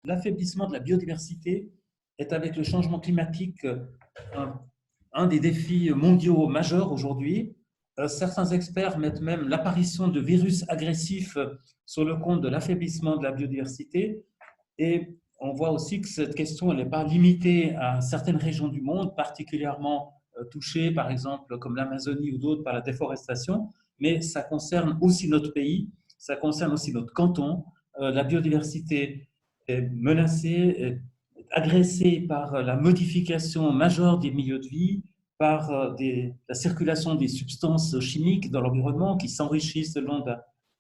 l'affaiblissement de la biodiversité est, avec le changement climatique, un des défis mondiaux majeurs aujourd'hui. Certains experts mettent même l'apparition de virus agressifs sur le compte de l'affaiblissement de la biodiversité. Et on voit aussi que cette question n'est pas limitée à certaines régions du monde, particulièrement touchées, par exemple, comme l'Amazonie ou d'autres, par la déforestation, mais ça concerne aussi notre pays, ça concerne aussi notre canton. La biodiversité est menacée, est agressée par la modification majeure des milieux de vie, par la circulation des substances chimiques dans l'environnement qui s'enrichissent le long de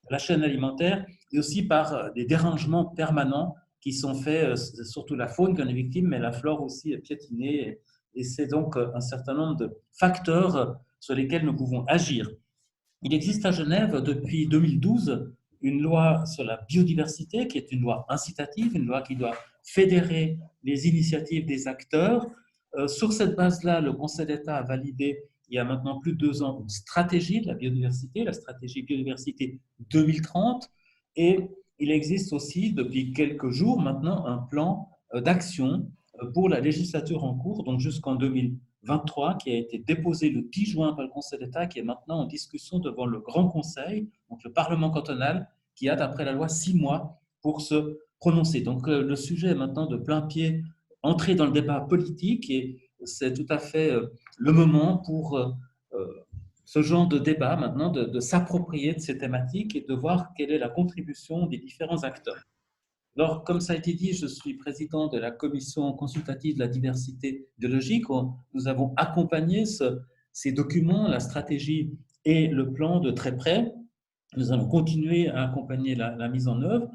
la chaîne alimentaire, et aussi par des dérangements permanents qui sont faits, surtout la faune qui en est victime, mais la flore aussi est piétinée. Et c'est donc un certain nombre de facteurs sur lesquels nous pouvons agir. Il existe à Genève depuis 2012 une loi sur la biodiversité qui est une loi incitative, une loi qui doit fédérer les initiatives des acteurs. Sur cette base-là, le Conseil d'État a validé il y a maintenant plus de 2 ans une stratégie de la biodiversité, la stratégie biodiversité 2030, et il existe aussi depuis quelques jours maintenant un plan d'action pour la législature en cours, donc jusqu'en 2023, qui a été déposé le 10 juin par le Conseil d'État, qui est maintenant en discussion devant le Grand Conseil, donc le Parlement cantonal, qui a, d'après la loi, 6 mois pour se prononcer. Donc le sujet est maintenant de plein pied entré dans le débat politique, et c'est tout à fait le moment pour ce genre de débat maintenant, de s'approprier de ces thématiques et de voir quelle est la contribution des différents acteurs. Alors, comme ça a été dit, je suis président de la commission consultative de la diversité biologique. Nous avons accompagné ces documents, la stratégie et le plan de très près. Nous allons continuer à accompagner la mise en œuvre.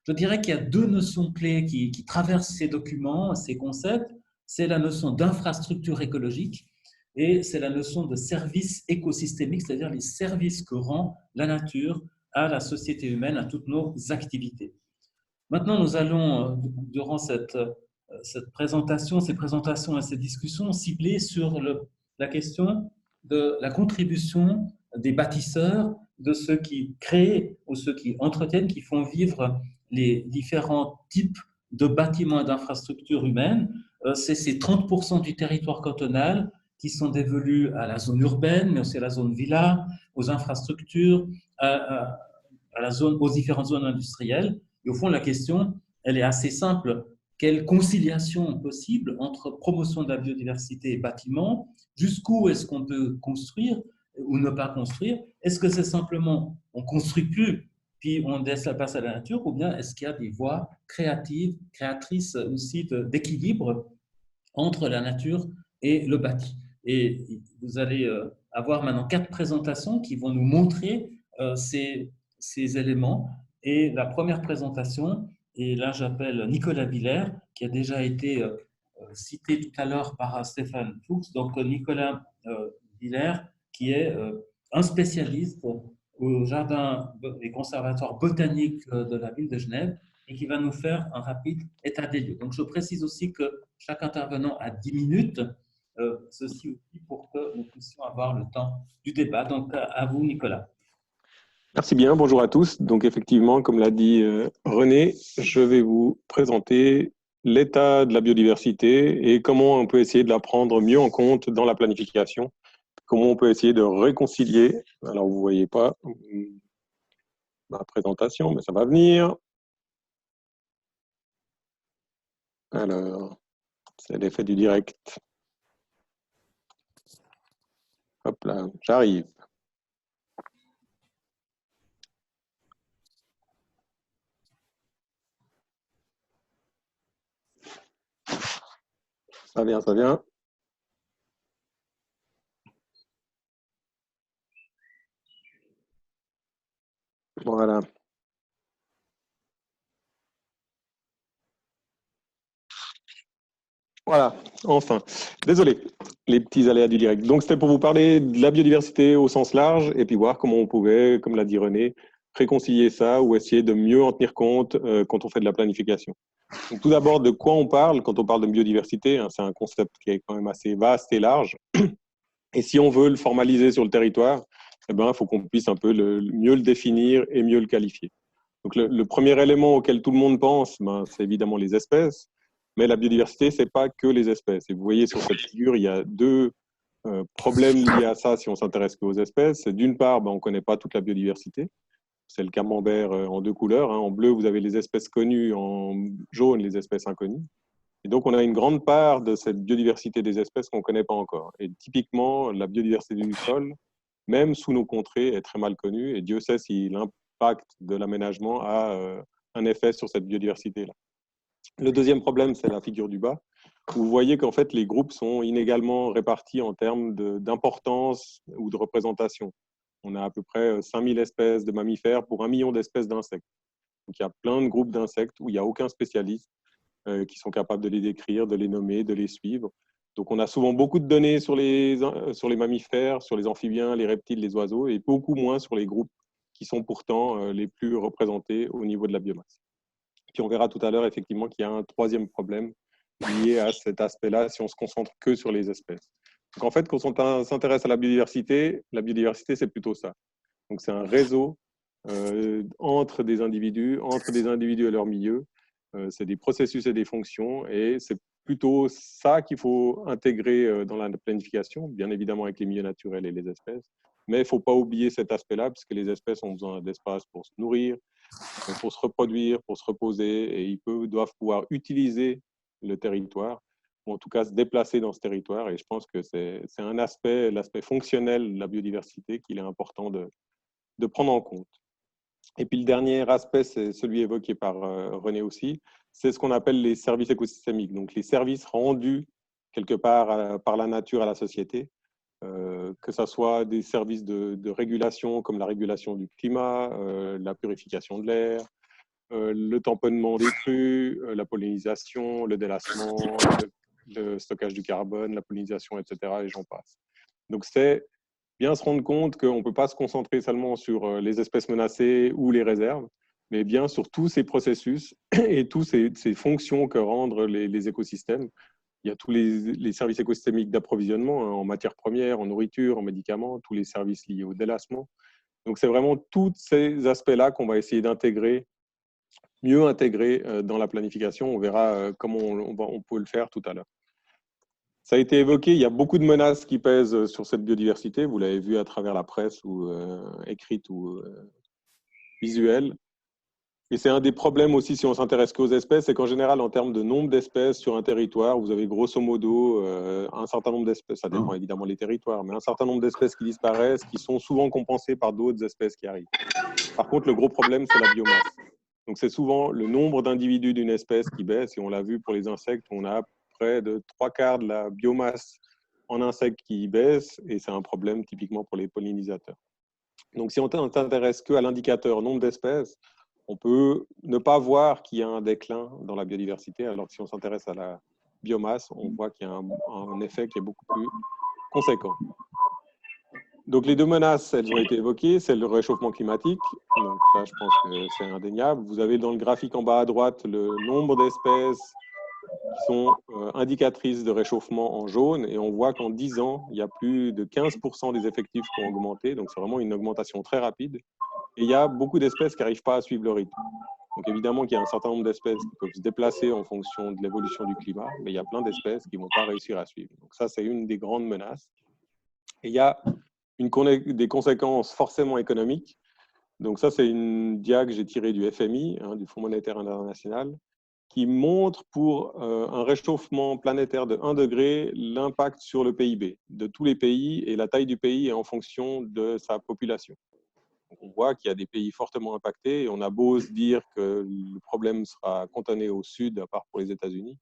Je dirais qu'il y a 2 notions clés qui traversent ces documents, ces concepts. C'est la notion d'infrastructure écologique et c'est la notion de service écosystémique, c'est-à-dire les services que rend la nature à la société humaine, à toutes nos activités. Maintenant, nous allons, durant cette présentation, ces présentations et ces discussions, cibler sur la question de la contribution des bâtisseurs, de ceux qui créent ou ceux qui entretiennent, qui font vivre les différents types de bâtiments et d'infrastructures humaines. C'est ces 30% du territoire cantonal qui sont dévolus à la zone urbaine, mais aussi à la zone villa, aux infrastructures, aux différentes zones industrielles. Et au fond, la question, elle est assez simple. Quelle conciliation possible entre promotion de la biodiversité et bâtiment? Jusqu'où est-ce qu'on peut construire ou ne pas construire? Est-ce que c'est simplement on ne construit plus, puis on laisse la place à la nature, ou bien est-ce qu'il y a des voies créatives, créatrices aussi d'équilibre entre la nature et le bâti? Et vous allez avoir maintenant 4 présentations qui vont nous montrer ces éléments. Et la première présentation, et là j'appelle Nicolas Villers, qui a déjà été cité tout à l'heure par Stéphane Fuchs. Donc Nicolas Villers, qui est un spécialiste au jardin et conservatoire botanique de la ville de Genève, et qui va nous faire un rapide état des lieux. Donc je précise aussi que chaque intervenant a 10 minutes, ceci aussi pour que nous puissions avoir le temps du débat. Donc à vous, Nicolas. Merci bien, bonjour à tous. Donc effectivement, comme l'a dit René, je vais vous présenter l'état de la biodiversité et comment on peut essayer de la prendre mieux en compte dans la planification, comment on peut essayer de réconcilier. Alors vous ne voyez pas ma présentation, mais ça va venir. Alors, c'est l'effet du direct. Hop là, j'arrive. Ça vient, ça vient. Voilà. Voilà, enfin. Désolé, les petits aléas du direct. Donc, c'était pour vous parler de la biodiversité au sens large et puis voir comment on pouvait, comme l'a dit René, réconcilier ça ou essayer de mieux en tenir compte quand on fait de la planification. Donc, tout d'abord, de quoi on parle quand on parle de biodiversité, hein, c'est un concept qui est quand même assez vaste et large. Et si on veut le formaliser sur le territoire, eh ben, il faut qu'on puisse un peu mieux le définir et mieux le qualifier. Donc, le premier élément auquel tout le monde pense, c'est évidemment les espèces. Mais la biodiversité, ce n'est pas que les espèces. Et vous voyez sur cette figure, il y a deux problèmes liés à ça si on s'intéresse qu'aux espèces. D'une part, on ne connaît pas toute la biodiversité. C'est le camembert en deux couleurs. En bleu, vous avez les espèces connues, en jaune, les espèces inconnues. Et donc, on a une grande part de cette biodiversité des espèces qu'on ne connaît pas encore. Et typiquement, la biodiversité du sol, même sous nos contrées, est très mal connue. Et Dieu sait si l'impact de l'aménagement a un effet sur cette biodiversité-là. Le deuxième problème, c'est la figure du bas. Vous voyez qu'en fait, les groupes sont inégalement répartis en termes d'importance ou de représentation. On a à peu près 5000 espèces de mammifères pour 1 million d'espèces d'insectes. Donc, il y a plein de groupes d'insectes où il n'y a aucun spécialiste qui sont capables de les décrire, de les nommer, de les suivre. Donc, on a souvent beaucoup de données sur les mammifères, sur les amphibiens, les reptiles, les oiseaux, et beaucoup moins sur les groupes qui sont pourtant les plus représentés au niveau de la biomasse. Puis on verra tout à l'heure effectivement qu'il y a un troisième problème lié à cet aspect-là si on se concentre que sur les espèces. Donc en fait, quand on s'intéresse à la biodiversité, c'est plutôt ça. Donc c'est un réseau entre des individus et leur milieu. C'est des processus et des fonctions, et c'est plutôt ça qu'il faut intégrer dans la planification, bien évidemment avec les milieux naturels et les espèces. Mais il ne faut pas oublier cet aspect-là, puisque les espèces ont besoin d'espace pour se nourrir, pour se reproduire, pour se reposer, et ils doivent pouvoir utiliser le territoire, ou en tout cas se déplacer dans ce territoire. Et je pense que c'est un aspect, l'aspect fonctionnel de la biodiversité qu'il est important de prendre en compte. Et puis le dernier aspect, c'est celui évoqué par René aussi, c'est ce qu'on appelle les services écosystémiques, donc les services rendus quelque part par la nature à la société, que ce soit des services de régulation comme la régulation du climat, la purification de l'air, le tamponnement des crues, la pollinisation, le délassement, le stockage du carbone, la pollinisation, etc. et j'en passe. Donc c'est bien se rendre compte qu'on ne peut pas se concentrer seulement sur les espèces menacées ou les réserves, mais bien sur tous ces processus et toutes ces fonctions que rendent les écosystèmes. Il y a tous les services écosystémiques d'approvisionnement en matières premières, en nourriture, en médicaments, tous les services liés au délassement. Donc, c'est vraiment tous ces aspects-là qu'on va essayer d'intégrer, mieux intégrer dans la planification. On verra comment on peut le faire tout à l'heure. Ça a été évoqué, il y a beaucoup de menaces qui pèsent sur cette biodiversité. Vous l'avez vu à travers la presse, ou écrite ou visuelle. Et c'est un des problèmes aussi si on s'intéresse qu'aux espèces, c'est qu'en général, en termes de nombre d'espèces sur un territoire, vous avez grosso modo un certain nombre d'espèces, ça dépend évidemment des territoires, mais un certain nombre d'espèces qui disparaissent, qui sont souvent compensées par d'autres espèces qui arrivent. Par contre, le gros problème, c'est la biomasse. Donc c'est souvent le nombre d'individus d'une espèce qui baisse, et on l'a vu pour les insectes, on a près de 3/4 de la biomasse en insectes qui baisse, et c'est un problème typiquement pour les pollinisateurs. Donc si on s'intéresse qu'à l'indicateur nombre d'espèces, on peut ne pas voir qu'il y a un déclin dans la biodiversité, alors que si on s'intéresse à la biomasse, on voit qu'il y a un effet qui est beaucoup plus conséquent. Donc les deux menaces, elles ont été évoquées, c'est le réchauffement climatique, donc là je pense que c'est indéniable. Vous avez dans le graphique en bas à droite le nombre d'espèces qui sont indicatrices de réchauffement en jaune, et on voit qu'en 10 ans, il y a plus de 15% des effectifs qui ont augmenté, donc c'est vraiment une augmentation très rapide. Et il y a beaucoup d'espèces qui n'arrivent pas à suivre le rythme. Donc évidemment qu'il y a un certain nombre d'espèces qui peuvent se déplacer en fonction de l'évolution du climat, mais il y a plein d'espèces qui ne vont pas réussir à suivre. Donc ça, c'est une des grandes menaces. Et il y a des conséquences forcément économiques. Donc ça, c'est une dia que j'ai tirée du FMI, du Fonds monétaire international, qui montre pour un réchauffement planétaire de 1 degré l'impact sur le PIB de tous les pays, et la taille du pays est en fonction de sa population. On voit qu'il y a des pays fortement impactés, et on a beau se dire que le problème sera cantonné au sud, à part pour les États-Unis.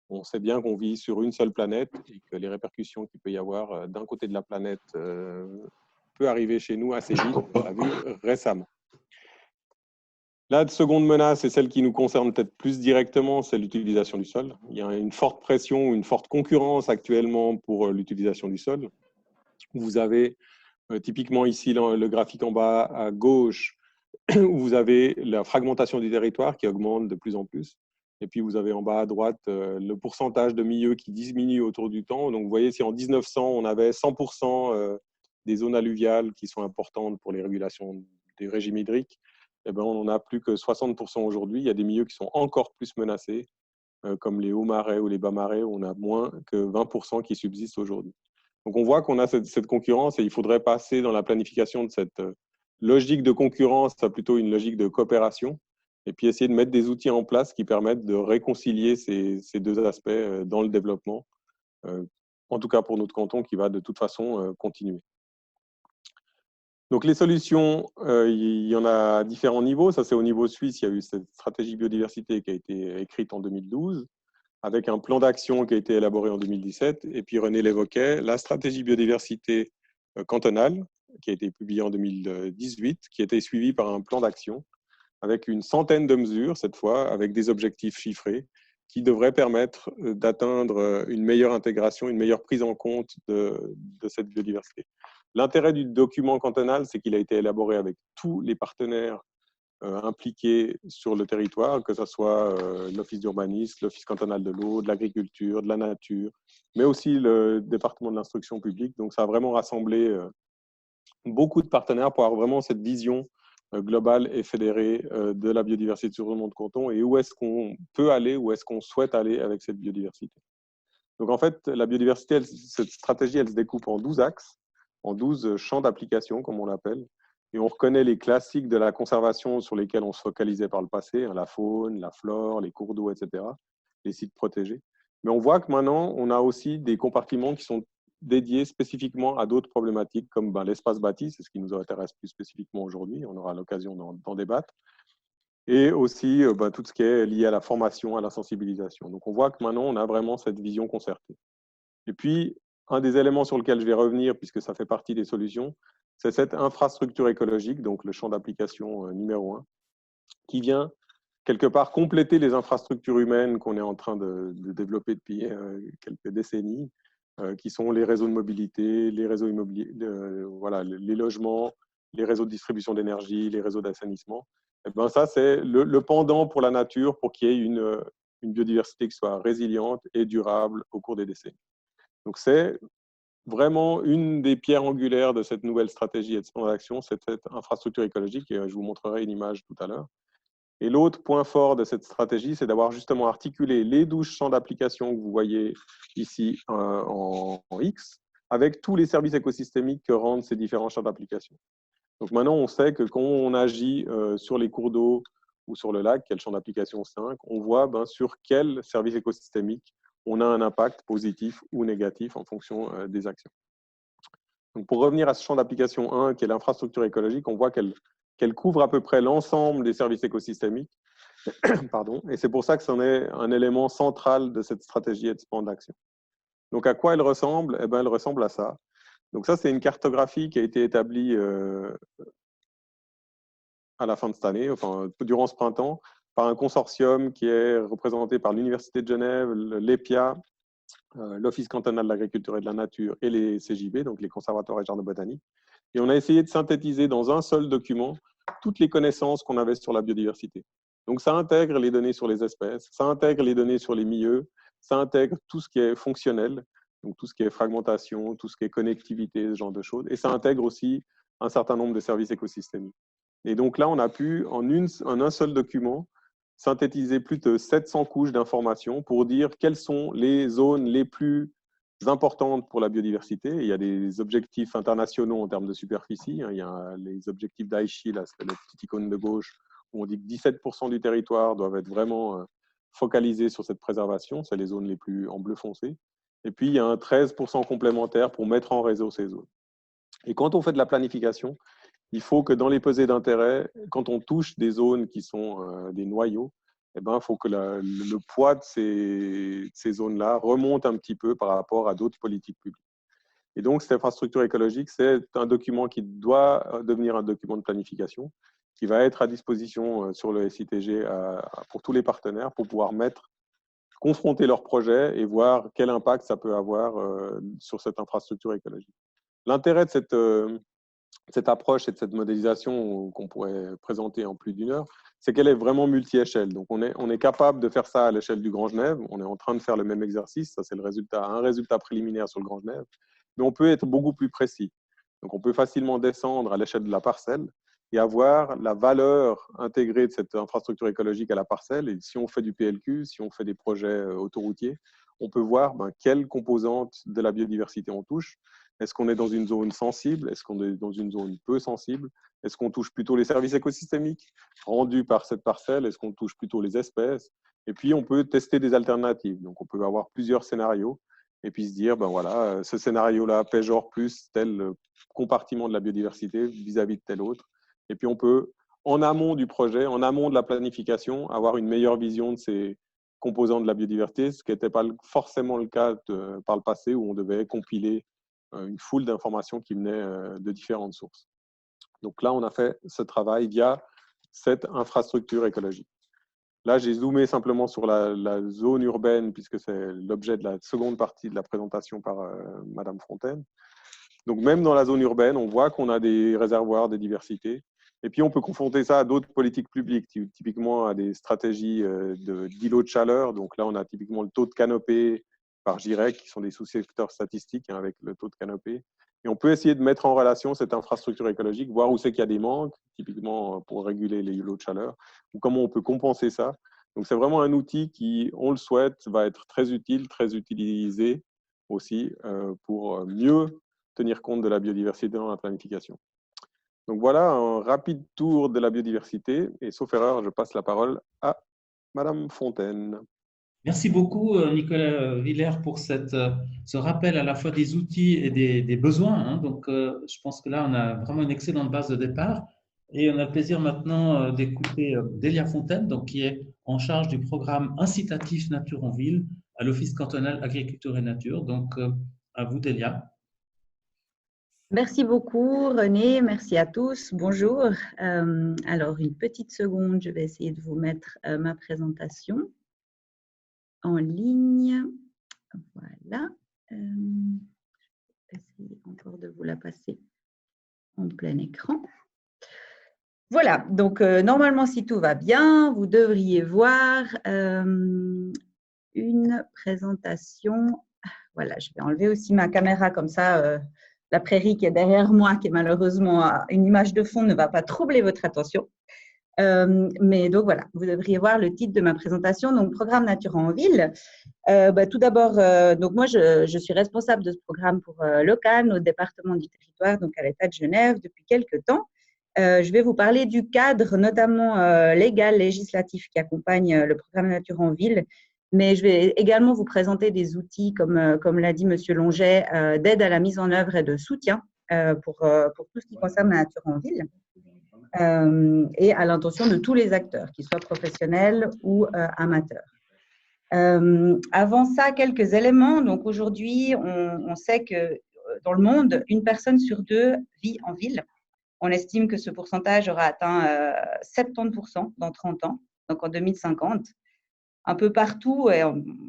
On sait bien qu'on vit sur une seule planète, et que les répercussions qu'il peut y avoir d'un côté de la planète peut arriver chez nous assez vite, on l'a vu récemment. La seconde menace, et celle qui nous concerne peut-être plus directement, c'est l'utilisation du sol. Il y a une forte pression, une forte concurrence actuellement pour l'utilisation du sol. Vous avez typiquement ici le graphique en bas à gauche, où vous avez la fragmentation du territoire qui augmente de plus en plus. Et puis vous avez en bas à droite le pourcentage de milieux qui diminue autour du temps. Donc vous voyez, si en 1900, on avait 100% des zones alluviales qui sont importantes pour les régulations des régimes hydriques, eh ben, on n'en a plus que 60% aujourd'hui. Il y a des milieux qui sont encore plus menacés, comme les hauts marais ou les bas marais, où on a moins que 20% qui subsistent aujourd'hui. Donc on voit qu'on a cette concurrence et il faudrait passer dans la planification de cette logique de concurrence à plutôt une logique de coopération et puis essayer de mettre des outils en place qui permettent de réconcilier ces deux aspects dans le développement, en tout cas pour notre canton qui va de toute façon continuer. Donc les solutions, il y en a à différents niveaux. Ça, c'est au niveau suisse. Il y a eu cette stratégie biodiversité qui a été écrite en 2012, avec un plan d'action qui a été élaboré en 2017. Et puis René l'évoquait, la stratégie biodiversité cantonale, qui a été publiée en 2018, qui a été suivie par un plan d'action avec une centaine de mesures, cette fois, avec des objectifs chiffrés, qui devraient permettre d'atteindre une meilleure intégration, une meilleure prise en compte de cette biodiversité. L'intérêt du document cantonal, c'est qu'il a été élaboré avec tous les partenaires impliqués sur le territoire, que ce soit l'Office d'urbanisme, l'Office cantonal de l'eau, de l'agriculture, de la nature, mais aussi le département de l'instruction publique. Donc, ça a vraiment rassemblé beaucoup de partenaires pour avoir vraiment cette vision globale et fédérée de la biodiversité sur le monde canton et où est-ce qu'on peut aller, où est-ce qu'on souhaite aller avec cette biodiversité. Donc, en fait, la biodiversité, cette stratégie, elle se découpe en 12 axes, en 12 champs d'application, comme on l'appelle. Et on reconnaît les classiques de la conservation sur lesquels on se focalisait par le passé, la faune, la flore, les cours d'eau, etc., les sites protégés. Mais on voit que maintenant, on a aussi des compartiments qui sont dédiés spécifiquement à d'autres problématiques, comme l'espace bâti, c'est ce qui nous intéresse plus spécifiquement aujourd'hui, on aura l'occasion d'en débattre, et aussi tout ce qui est lié à la formation, à la sensibilisation. Donc on voit que maintenant, on a vraiment cette vision concertée. Et puis, un des éléments sur lequel je vais revenir, puisque ça fait partie des solutions, c'est cette infrastructure écologique, donc le champ d'application numéro 1, qui vient quelque part compléter les infrastructures humaines qu'on est en train de développer depuis quelques décennies, qui sont les réseaux de mobilité, les réseaux immobiliers, voilà, les logements, les réseaux de distribution d'énergie, les réseaux d'assainissement. Et ben ça, c'est le pendant pour la nature pour qu'il y ait une biodiversité qui soit résiliente et durable au cours des décennies. Donc, c'est vraiment une des pierres angulaires de cette nouvelle stratégie et de ce plan d'action, c'est cette infrastructure écologique, et je vous montrerai une image tout à l'heure. Et l'autre point fort de cette stratégie, c'est d'avoir justement articulé les 12 champs d'application que vous voyez ici en X, avec tous les services écosystémiques que rendent ces différents champs d'application. Donc maintenant, on sait que quand on agit sur les cours d'eau ou sur le lac, quel champ d'application 5, on voit sur quel service écosystémique on a un impact positif ou négatif en fonction des actions. Donc pour revenir à ce champ d'application 1, qui est l'infrastructure écologique, on voit qu'elle couvre à peu près l'ensemble des services écosystémiques. Pardon, et c'est pour ça que c'en est un élément central de cette stratégie et de ce plan d'action. Donc à quoi elle ressemble? Eh bien, elle ressemble à ça. Donc ça, c'est une cartographie qui a été établie à la fin de cette année, enfin durant ce printemps, par un consortium qui est représenté par l'Université de Genève, l'EPIA, l'Office cantonal de l'agriculture et de la nature et les CJB, donc les conservatoires et jardins botaniques. Et on a essayé de synthétiser dans un seul document toutes les connaissances qu'on avait sur la biodiversité. Donc ça intègre les données sur les espèces, ça intègre les données sur les milieux, ça intègre tout ce qui est fonctionnel, donc tout ce qui est fragmentation, tout ce qui est connectivité, ce genre de choses, et ça intègre aussi un certain nombre de services écosystémiques. Et donc là, on a pu, en un seul document, synthétiser plus de 700 couches d'informations pour dire quelles sont les zones les plus importantes pour la biodiversité. Il y a des objectifs internationaux en termes de superficie. Il y a les objectifs d'Aichi, là, c'est la petite icône de gauche, où on dit que 17% du territoire doivent être vraiment focalisés sur cette préservation. C'est les zones les plus en bleu foncé. Et puis, il y a un 13% complémentaire pour mettre en réseau ces zones. Et quand on fait de la planification, il faut que dans les pesées d'intérêt, quand on touche des zones qui sont des noyaux, eh ben, il faut que le poids de ces zones-là remonte un petit peu par rapport à d'autres politiques publiques. Et donc, cette infrastructure écologique, c'est un document qui doit devenir un document de planification, qui va être à disposition sur le SITG pour tous les partenaires pour pouvoir confronter leurs projets et voir quel impact ça peut avoir sur cette infrastructure écologique. L'intérêt de cette approche et de cette modélisation qu'on pourrait présenter en plus d'une heure, c'est qu'elle est vraiment multi-échelle. Donc, on est capable de faire ça à l'échelle du Grand Genève. On est en train de faire le même exercice. Ça, c'est un résultat préliminaire sur le Grand Genève. Mais on peut être beaucoup plus précis. Donc, on peut facilement descendre à l'échelle de la parcelle et avoir la valeur intégrée de cette infrastructure écologique à la parcelle. Et si on fait du PLQ, si on fait des projets autoroutiers, on peut voir quelles composantes de la biodiversité on touche. Est-ce qu'on est dans une zone sensible? Est-ce qu'on est dans une zone peu sensible? Est-ce qu'on touche plutôt les services écosystémiques rendus par cette parcelle? Est-ce qu'on touche plutôt les espèces? Et puis, on peut tester des alternatives. Donc, on peut avoir plusieurs scénarios et puis se dire, voilà, ce scénario-là péjore plus tel compartiment de la biodiversité vis-à-vis de tel autre. Et puis, on peut, en amont du projet, en amont de la planification, avoir une meilleure vision de ces composants de la biodiversité, ce qui n'était pas forcément le cas par le passé, où on devait compiler une foule d'informations qui venaient de différentes sources. Donc là, on a fait ce travail via cette infrastructure écologique. Là, j'ai zoomé simplement sur la zone urbaine, puisque c'est l'objet de la seconde partie de la présentation par Madame Fontaine. Donc, même dans la zone urbaine, on voit qu'on a des réservoirs, des diversités. Et puis, on peut confronter ça à d'autres politiques publiques, typiquement à des stratégies d'îlots de chaleur. Donc là, on a typiquement le taux de canopée par GIREC, qui sont des sous-secteurs statistiques avec le taux de canopée. Et on peut essayer de mettre en relation cette infrastructure écologique, voir où c'est qu'il y a des manques, typiquement pour réguler les îlots de chaleur, ou comment on peut compenser ça. Donc, c'est vraiment un outil qui, on le souhaite, va être très utile, très utilisé aussi pour mieux tenir compte de la biodiversité dans la planification. Donc, voilà un rapide tour de la biodiversité. Et sauf erreur, je passe la parole à Madame Fontaine. Merci beaucoup, Nicolas Villers, pour ce rappel à la fois des outils et des besoins. Donc, je pense que là, on a vraiment une excellente base de départ. Et on a le plaisir maintenant d'écouter Délia Fontaine, donc, qui est en charge du programme incitatif Nature en Ville à l'Office cantonal Agriculture et Nature. Donc, à vous, Délia. Merci beaucoup, René. Merci à tous. Bonjour. Alors, une petite seconde, je vais essayer de vous mettre ma présentation en ligne. Voilà. Je vais essayer encore de vous la passer en plein écran. Voilà. Donc, normalement, si tout va bien, vous devriez voir une présentation. Voilà, je vais enlever aussi ma caméra comme ça. La prairie qui est derrière moi, qui est malheureusement une image de fond, ne va pas troubler votre attention. Mais donc voilà, vous devriez voir le titre de ma présentation, donc Programme Nature en Ville. Tout d'abord, donc moi je suis responsable de ce programme pour l'OCAN, au département du territoire, donc à l'État de Genève depuis quelques temps. Je vais vous parler du cadre, notamment légal, législatif, qui accompagne le programme Nature en Ville. Mais je vais également vous présenter des outils, comme l'a dit M. Longet, d'aide à la mise en œuvre et de soutien pour tout ce qui concerne la nature en ville et à l'intention de tous les acteurs, qu'ils soient professionnels ou amateurs. Avant ça, quelques éléments. Donc aujourd'hui, on sait que dans le monde, une personne sur deux vit en ville. On estime que ce pourcentage aura atteint 70% dans 30 ans, donc en 2050. Un peu partout, et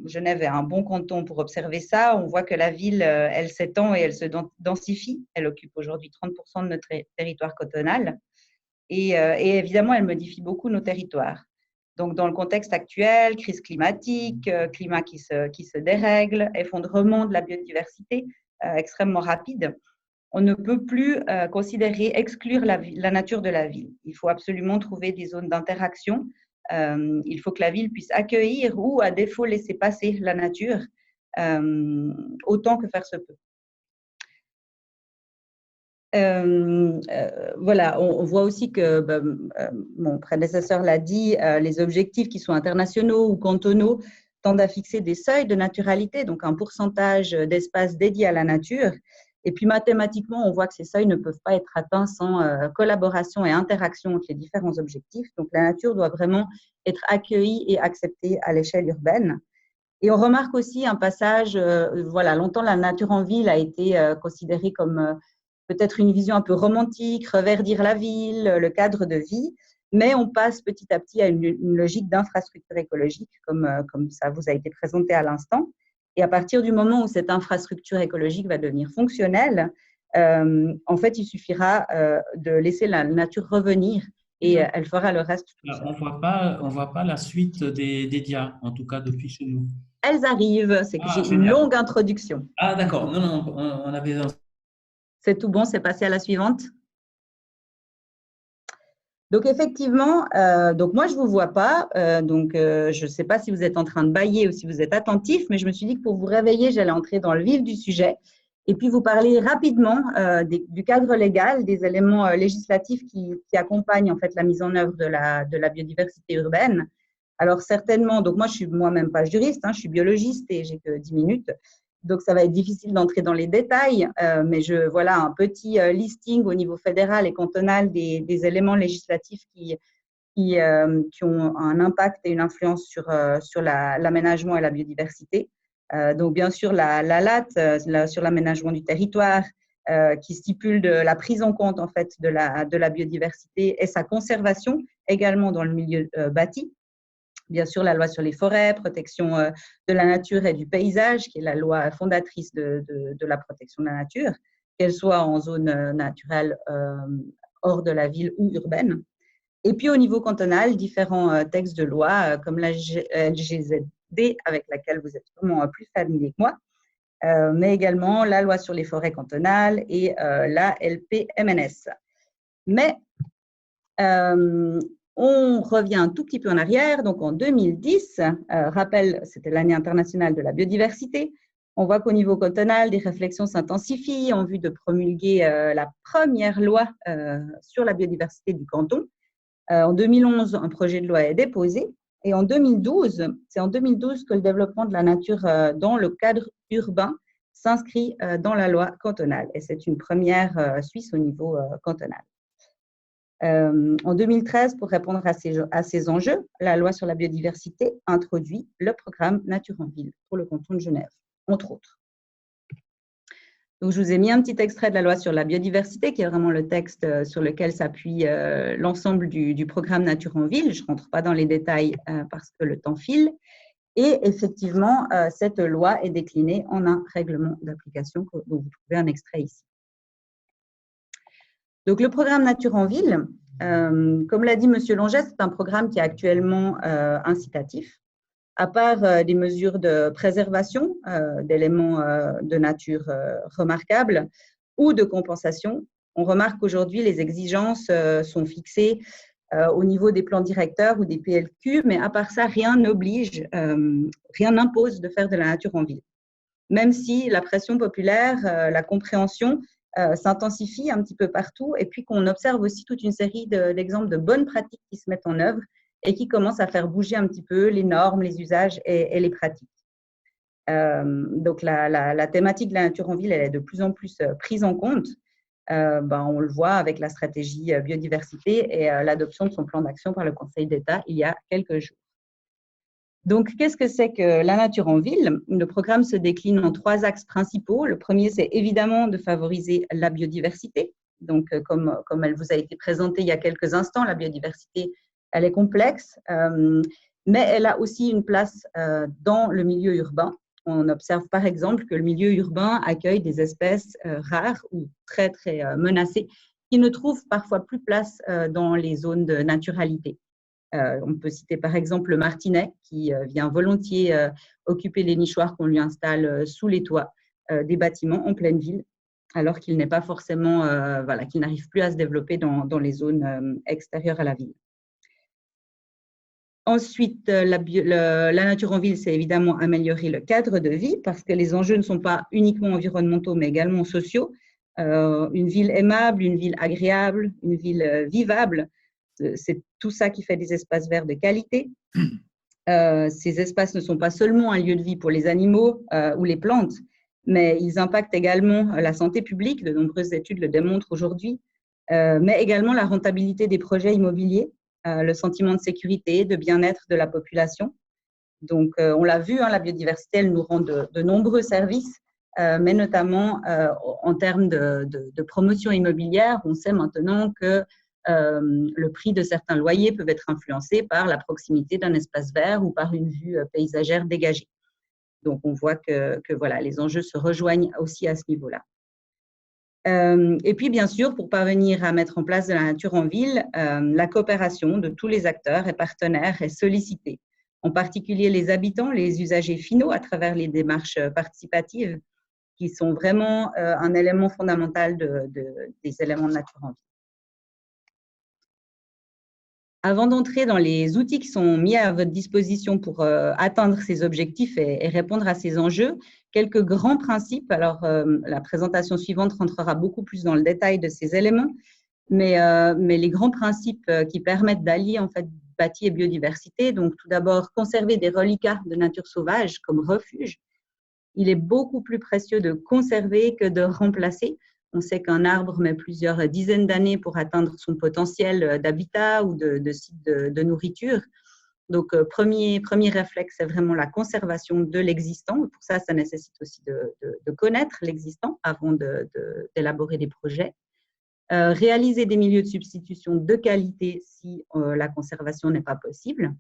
Genève est un bon canton pour observer ça, on voit que la ville, elle s'étend et elle se densifie. Elle occupe aujourd'hui 30% de notre territoire cantonal. Et évidemment, elle modifie beaucoup nos territoires. Donc, dans le contexte actuel, crise climatique, climat qui se dérègle, effondrement de la biodiversité extrêmement rapide, on ne peut plus exclure la nature de la ville. Il faut absolument trouver des zones d'interaction. Il faut que la ville puisse accueillir ou, à défaut, laisser passer la nature autant que faire se peut. Voilà, on voit aussi que, mon prédécesseur l'a dit, les objectifs qui sont internationaux ou cantonaux tendent à fixer des seuils de naturalité, donc un pourcentage d'espace dédié à la nature. Et puis mathématiquement, on voit que ces seuils ne peuvent pas être atteints sans collaboration et interaction entre les différents objectifs. Donc la nature doit vraiment être accueillie et acceptée à l'échelle urbaine. Et on remarque aussi un passage, voilà, longtemps la nature en ville a été considérée comme peut-être une vision un peu romantique, reverdir la ville, le cadre de vie, mais on passe petit à petit à une logique d'infrastructure écologique, comme ça vous a été présenté à l'instant. Et à partir du moment où cette infrastructure écologique va devenir fonctionnelle, en fait, il suffira de laisser la nature revenir et elle fera le reste tout seul. On voit pas la suite des dias, en tout cas depuis chez nous. Elles arrivent, c'est que j'ai une longue introduction. Ah d'accord, non, on avait... C'est tout bon, c'est passé à la suivante. Donc, effectivement, donc moi, je ne vous vois pas. Je ne sais pas si vous êtes en train de bâiller ou si vous êtes attentif, mais je me suis dit que pour vous réveiller, j'allais entrer dans le vif du sujet et puis vous parler rapidement du cadre légal, des éléments législatifs qui accompagnent en fait la mise en œuvre de la biodiversité urbaine. Alors, certainement, donc moi, je suis moi-même pas juriste, je suis biologiste et j'ai que 10 minutes. Donc, ça va être difficile d'entrer dans les détails, mais voilà un petit listing au niveau fédéral et cantonal des éléments législatifs qui ont un impact et une influence sur l'aménagement et la biodiversité. Donc, bien sûr, la LAT sur l'aménagement du territoire, qui stipule la prise en compte en fait de la biodiversité et sa conservation également dans le milieu bâti. Bien sûr, la loi sur les forêts, protection de la nature et du paysage, qui est la loi fondatrice de la protection de la nature, qu'elle soit en zone naturelle hors de la ville ou urbaine. Et puis, au niveau cantonal, différents textes de loi, comme la LGZD, avec laquelle vous êtes sûrement plus familier que moi, mais également la loi sur les forêts cantonales et la LPMNS. Mais on revient un tout petit peu en arrière, donc en 2010, rappel, c'était l'année internationale de la biodiversité. On voit qu'au niveau cantonal, des réflexions s'intensifient en vue de promulguer la première loi sur la biodiversité du canton. En 2011, un projet de loi est déposé. Et en 2012, c'est en 2012 que le développement de la nature dans le cadre urbain s'inscrit dans la loi cantonale. Et c'est une première suisse au niveau cantonal. En 2013, pour répondre à ces enjeux, la loi sur la biodiversité introduit le programme Nature en ville pour le canton de Genève, entre autres. Donc, je vous ai mis un petit extrait de la loi sur la biodiversité, qui est vraiment le texte sur lequel s'appuie l'ensemble du programme Nature en ville. Je ne rentre pas dans les détails parce que le temps file. Et effectivement, cette loi est déclinée en un règlement d'application dont vous trouvez un extrait ici. Donc, le programme Nature en ville, comme l'a dit M. Longet, c'est un programme qui est actuellement incitatif. À part des mesures de préservation d'éléments de nature remarquables ou de compensation, on remarque qu'aujourd'hui, les exigences sont fixées au niveau des plans directeurs ou des PLQ, mais à part ça, rien n'oblige, rien n'impose de faire de la nature en ville. Même si la pression populaire, la compréhension s'intensifie un petit peu partout et puis qu'on observe aussi toute une série d'exemples de bonnes pratiques qui se mettent en œuvre et qui commencent à faire bouger un petit peu les normes, les usages et les pratiques. Donc, la thématique de la nature en ville, elle est de plus en plus prise en compte. On le voit avec la stratégie biodiversité et l'adoption de son plan d'action par le Conseil d'État il y a quelques jours. Donc, qu'est-ce que c'est que la nature en ville? Le programme se décline en 3 axes principaux. Le premier, c'est évidemment de favoriser la biodiversité. Donc, comme elle vous a été présentée il y a quelques instants, la biodiversité, elle est complexe, mais elle a aussi une place dans le milieu urbain. On observe par exemple que le milieu urbain accueille des espèces rares ou très, très menacées qui ne trouvent parfois plus place dans les zones de naturalité. On peut citer par exemple le martinet qui vient volontiers occuper les nichoirs qu'on lui installe sous les toits des bâtiments en pleine ville, alors qu'il n'est pas forcément, qu'il n'arrive plus à se développer dans les zones extérieures à la ville. Ensuite, la nature en ville, c'est évidemment améliorer le cadre de vie parce que les enjeux ne sont pas uniquement environnementaux, mais également sociaux. Une ville aimable, une ville agréable, une ville vivable, c'est tout ça qui fait des espaces verts de qualité. Ces espaces ne sont pas seulement un lieu de vie pour les animaux ou les plantes, mais ils impactent également la santé publique. De nombreuses études le démontrent aujourd'hui, mais également la rentabilité des projets immobiliers, le sentiment de sécurité, de bien-être de la population. Donc, on l'a vu, la biodiversité, elle nous rend de nombreux services, mais notamment en termes de promotion immobilière, on sait maintenant que le prix de certains loyers peuvent être influencés par la proximité d'un espace vert ou par une vue paysagère dégagée. Donc, on voit que voilà, les enjeux se rejoignent aussi à ce niveau-là. Et puis, bien sûr, pour parvenir à mettre en place de la nature en ville, la coopération de tous les acteurs et partenaires est sollicitée, en particulier les habitants, les usagers finaux à travers les démarches participatives qui sont vraiment un élément fondamental des éléments de nature en ville. Avant d'entrer dans les outils qui sont mis à votre disposition pour atteindre ces objectifs et répondre à ces enjeux, quelques grands principes. Alors, la présentation suivante rentrera beaucoup plus dans le détail de ces éléments, mais les grands principes qui permettent d'allier en fait bâti et biodiversité. Donc, tout d'abord, conserver des reliquats de nature sauvage comme refuge. Il est beaucoup plus précieux de conserver que de remplacer. On sait qu'un arbre met plusieurs dizaines d'années pour atteindre son potentiel d'habitat ou de site de nourriture. Donc, premier réflexe, c'est vraiment la conservation de l'existant. Pour ça, ça nécessite aussi de connaître l'existant avant d'élaborer des projets. Réaliser des milieux de substitution de qualité si la conservation n'est pas possible.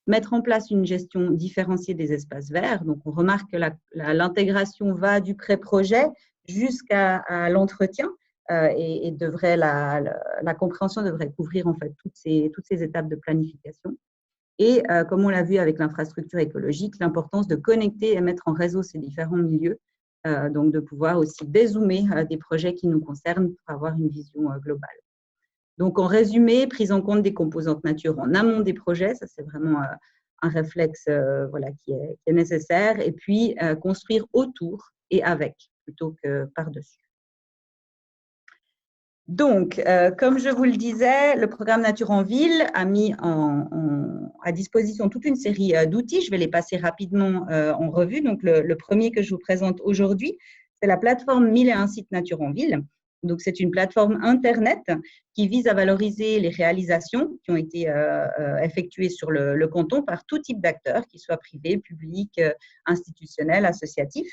Mettre en place une gestion différenciée des espaces verts. Donc, on remarque que l'intégration va du pré-projet jusqu'à l'entretien et la compréhension devrait couvrir en fait toutes ces étapes de planification. Et comme on l'a vu avec l'infrastructure écologique, l'importance de connecter et mettre en réseau ces différents milieux, donc de pouvoir aussi dézoomer des projets qui nous concernent pour avoir une vision globale. Donc, en résumé, prise en compte des composantes nature en amont des projets, ça c'est vraiment un réflexe qui est nécessaire, et puis construire autour et avec, plutôt que par-dessus. Donc, comme je vous le disais, le programme Nature en Ville a mis à disposition toute une série d'outils. Je vais les passer rapidement en revue. Donc, le premier que je vous présente aujourd'hui, c'est la plateforme 1001 sites Nature en Ville. Donc, c'est une plateforme Internet qui vise à valoriser les réalisations qui ont été effectuées sur le canton par tout type d'acteurs, qu'ils soient privés, publics, institutionnels, associatifs.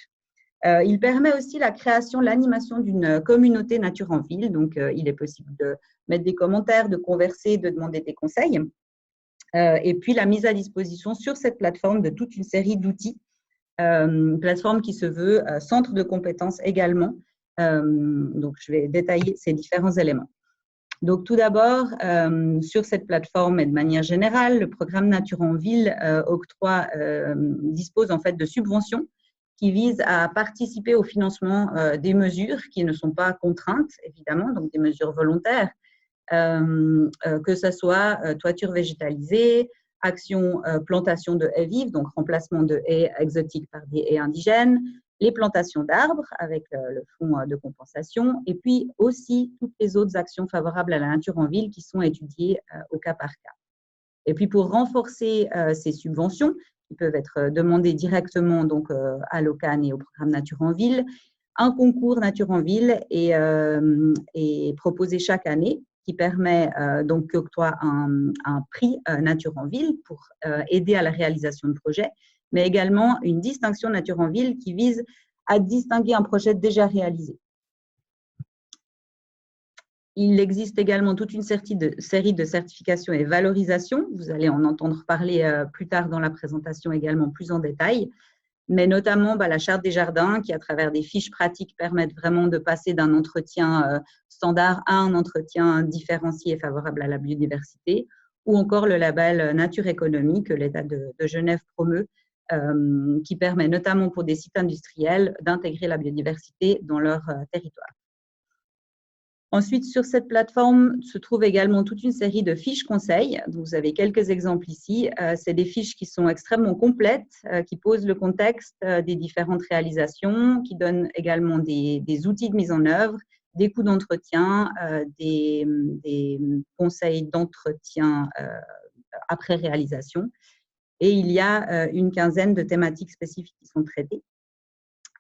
Il permet aussi la création, l'animation d'une communauté nature en ville. Donc, il est possible de mettre des commentaires, de converser, de demander des conseils. Et puis, la mise à disposition sur cette plateforme de toute une série d'outils. Plateforme qui se veut centre de compétences également. Donc, je vais détailler ces différents éléments. Donc, tout d'abord, sur cette plateforme et de manière générale, le programme Nature en Ville dispose en fait de subventions qui visent à participer au financement des mesures qui ne sont pas contraintes, évidemment, donc des mesures volontaires, que ce soit toiture végétalisée, action plantation de haies vives, donc remplacement de haies exotiques par des haies indigènes, les plantations d'arbres avec le fonds de compensation, et puis aussi toutes les autres actions favorables à la nature en ville qui sont étudiées au cas par cas. Et puis pour renforcer ces subventions, qui peuvent être demandées directement donc, à l'OCAN et au programme Nature en Ville, un concours Nature en Ville est proposé chaque année qui permet donc qui octroie un prix Nature en Ville pour aider à la réalisation de projets, mais également une distinction Nature en Ville qui vise à distinguer un projet déjà réalisé. Il existe également toute une série de certifications et valorisations. Vous allez en entendre parler plus tard dans la présentation également plus en détail, mais notamment la charte des jardins qui, à travers des fiches pratiques, permettent vraiment de passer d'un entretien standard à un entretien différencié et favorable à la biodiversité, ou encore le label Nature Économie que l'État de Genève promeut, qui permet notamment pour des sites industriels d'intégrer la biodiversité dans leur territoire. Ensuite, sur cette plateforme se trouve également toute une série de fiches conseils. Vous avez quelques exemples ici. C'est des fiches qui sont extrêmement complètes, qui posent le contexte des différentes réalisations, qui donnent également des outils de mise en œuvre, des coûts d'entretien, des conseils d'entretien après réalisation. Et il y a une quinzaine de thématiques spécifiques qui sont traitées,